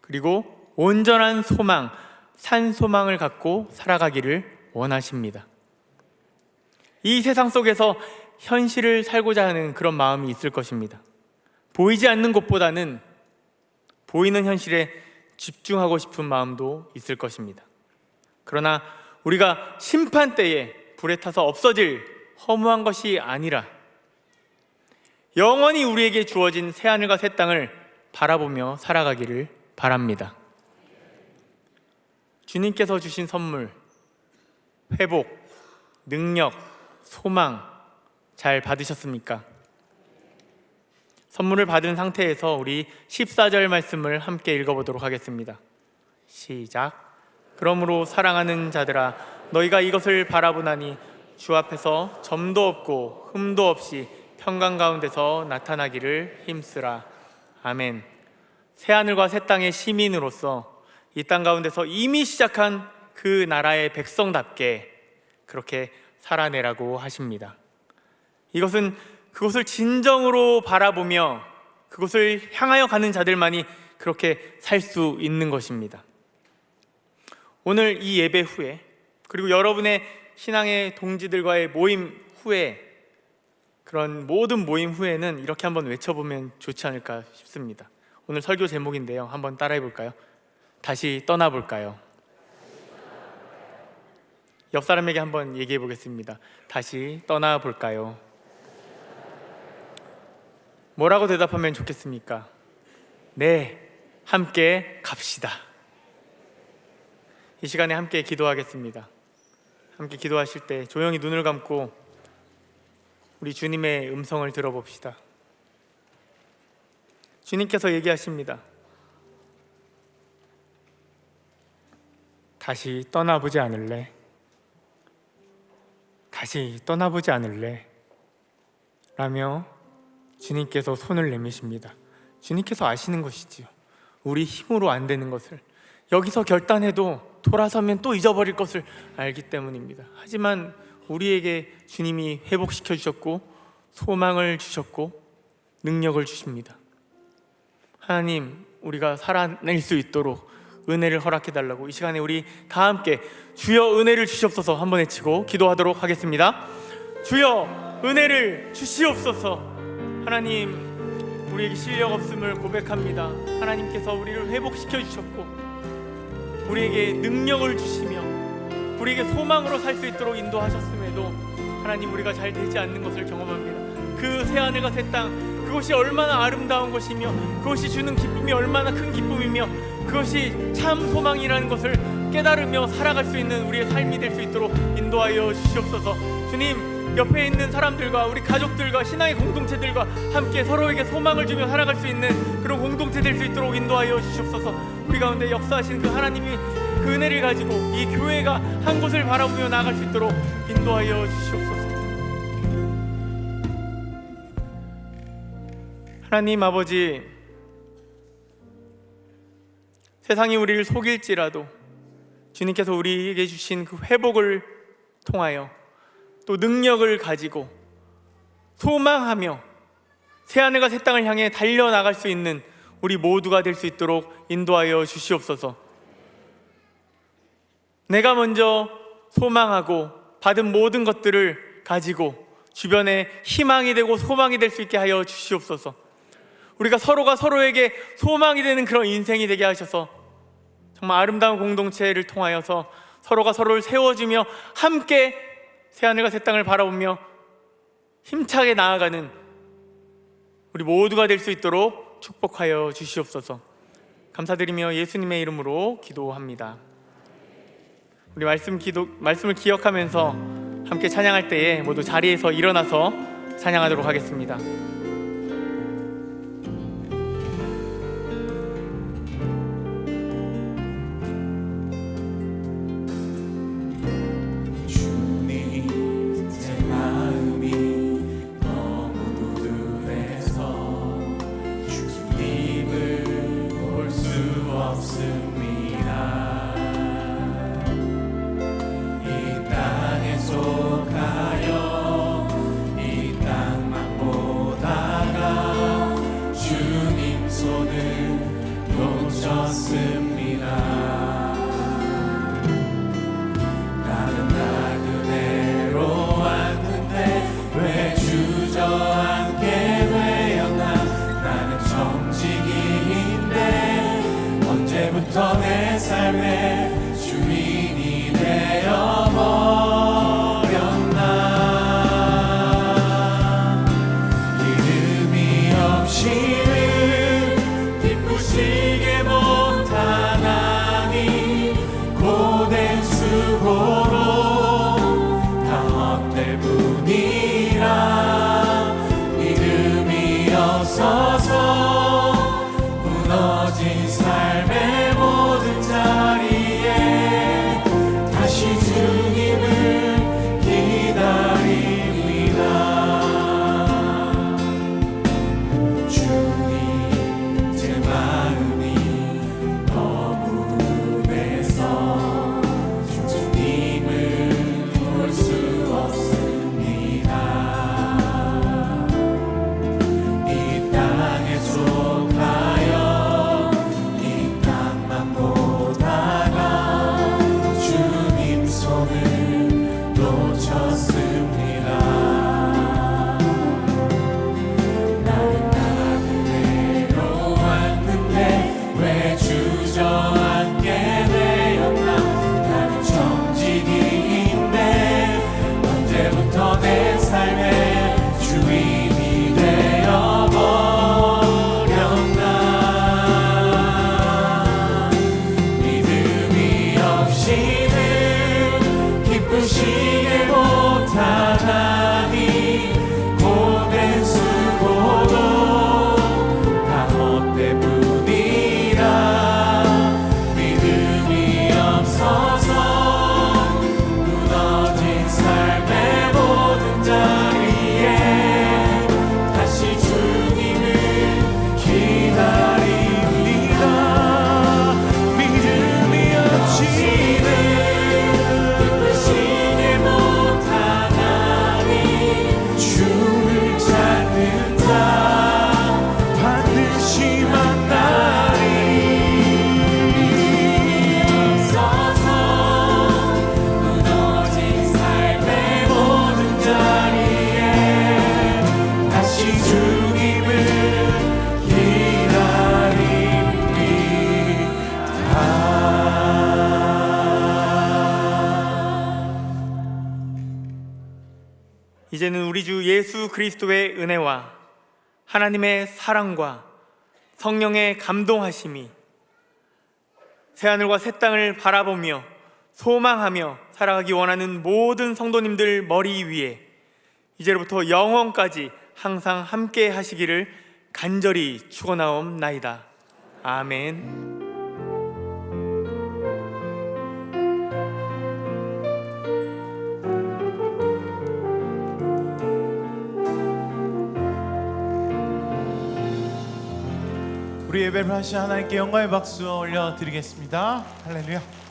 [SPEAKER 8] 그리고 온전한 소망, 산 소망을 갖고 살아가기를 원하십니다. 이 세상 속에서 현실을 살고자 하는 그런 마음이 있을 것입니다. 보이지 않는 것보다는 보이는 현실에 집중하고 싶은 마음도 있을 것입니다. 그러나 우리가 심판 때에 불에 타서 없어질 허무한 것이 아니라 영원히 우리에게 주어진 새하늘과 새 땅을 바라보며 살아가기를 바랍니다. 주님께서 주신 선물, 회복, 능력, 소망 잘 받으셨습니까? 선물을 받은 상태에서 우리 14절 말씀을 함께 읽어보도록 하겠습니다. 시작. 그러므로 사랑하는 자들아, 너희가 이것을 바라보나니 주 앞에서 점도 없고 흠도 없이 평강 가운데서 나타나기를 힘쓰라. 아멘. 새하늘과 새 땅의 시민으로서 이 땅 가운데서 이미 시작한 그 나라의 백성답게 그렇게 살아내라고 하십니다. 이것은 그곳을 진정으로 바라보며 그곳을 향하여 가는 자들만이 그렇게 살 수 있는 것입니다. 오늘 이 예배 후에, 그리고 여러분의 신앙의 동지들과의 모임 후에, 그런 모든 모임 후에는 이렇게 한번 외쳐보면 좋지 않을까 싶습니다. 오늘 설교 제목인데요, 한번 따라해 볼까요? 다시 떠나볼까요? 옆 사람에게 한번 얘기해 보겠습니다. 다시 떠나볼까요? 뭐라고 대답하면 좋겠습니까? 네, 함께 갑시다. 이 시간에 함께 기도하겠습니다. 함께 기도하실 때 조용히 눈을 감고 우리 주님의 음성을 들어봅시다. 주님께서 얘기하십니다. 다시 떠나보지 않을래? 다시 떠나보지 않을래? 라며 주님께서 손을 내미십니다. 주님께서 아시는 것이지요. 우리 힘으로 안 되는 것을, 여기서 결단해도 돌아서면 또 잊어버릴 것을 알기 때문입니다. 하지만 우리에게 주님이 회복시켜 주셨고 소망을 주셨고 능력을 주십니다. 하나님, 우리가 살아낼 수 있도록 은혜를 허락해 달라고 이 시간에 우리 다 함께 주여 은혜를 주시옵소서 한번 외치고 기도하도록 하겠습니다. 주여 은혜를 주시옵소서. 하나님, 우리에게 실력 없음을 고백합니다. 하나님께서 우리를 회복시켜 주셨고 우리에게 능력을 주시며 우리에게 소망으로 살 수 있도록 인도하셨음에도 하나님, 우리가 잘 되지 않는 것을 경험합니다. 그 새하늘과 새 땅, 그것이 얼마나 아름다운 것이며 그것이 주는 기쁨이 얼마나 큰 기쁨이며 그것이 참 소망이라는 것을 깨달으며 살아갈 수 있는 우리의 삶이 될 수 있도록 인도하여 주시옵소서. 주님, 옆에 있는 사람들과 우리 가족들과 신앙의 공동체들과 함께 서로에게 소망을 주며 살아갈 수 있는 그런 공동체 될 수 있도록 인도하여 주시옵소서. 우리 가운데 역사하신 그 하나님이 그 은혜를 가지고 이 교회가 한 곳을 바라보며 나아갈 수 있도록 인도하여 주시옵소서. 하나님 아버지, 세상이 우리를 속일지라도 주님께서 우리에게 주신 그 회복을 통하여 또 능력을 가지고 소망하며 새하늘과 새 땅을 향해 달려나갈 수 있는 우리 모두가 될 수 있도록 인도하여 주시옵소서. 내가 먼저 소망하고 받은 모든 것들을 가지고 주변에 희망이 되고 소망이 될 수 있게 하여 주시옵소서. 우리가 서로가 서로에게 소망이 되는 그런 인생이 되게 하셔서 정말 아름다운 공동체를 통하여서 서로가 서로를 세워주며 함께 새하늘과 새 땅을 바라보며 힘차게 나아가는 우리 모두가 될 수 있도록 축복하여 주시옵소서. 감사드리며 예수님의 이름으로 기도합니다. 우리 말씀을 기억하면서 함께 찬양할 때에 모두 자리에서 일어나서 찬양하도록 하겠습니다.
[SPEAKER 7] 내 삶의 주인이 되어버렸나. 이름이 없이는 기쁘시게 못하나니 고된 수고로 다 헛될 뿐이라. 이름이 없어서 무너진 삶의 모든 자리에 다시 주님을 기다립니다. 주님, 제 마음이 너무 분해서 주님을 볼 수 없습니다. 이 땅에 속하여 기쁘시게 못하나.
[SPEAKER 8] 이제는 우리 주 예수 그리스도의 은혜와 하나님의 사랑과 성령의 감동하심이 새하늘과 새 땅을 바라보며 소망하며 살아가기 원하는 모든 성도님들 머리 위에 이제로부터 영원까지 항상 함께 하시기를 간절히 축원하옵나이다. 아멘.
[SPEAKER 1] 우리 예배를 하신 하나님께 영광의 박수 올려드리겠습니다. 할렐루야.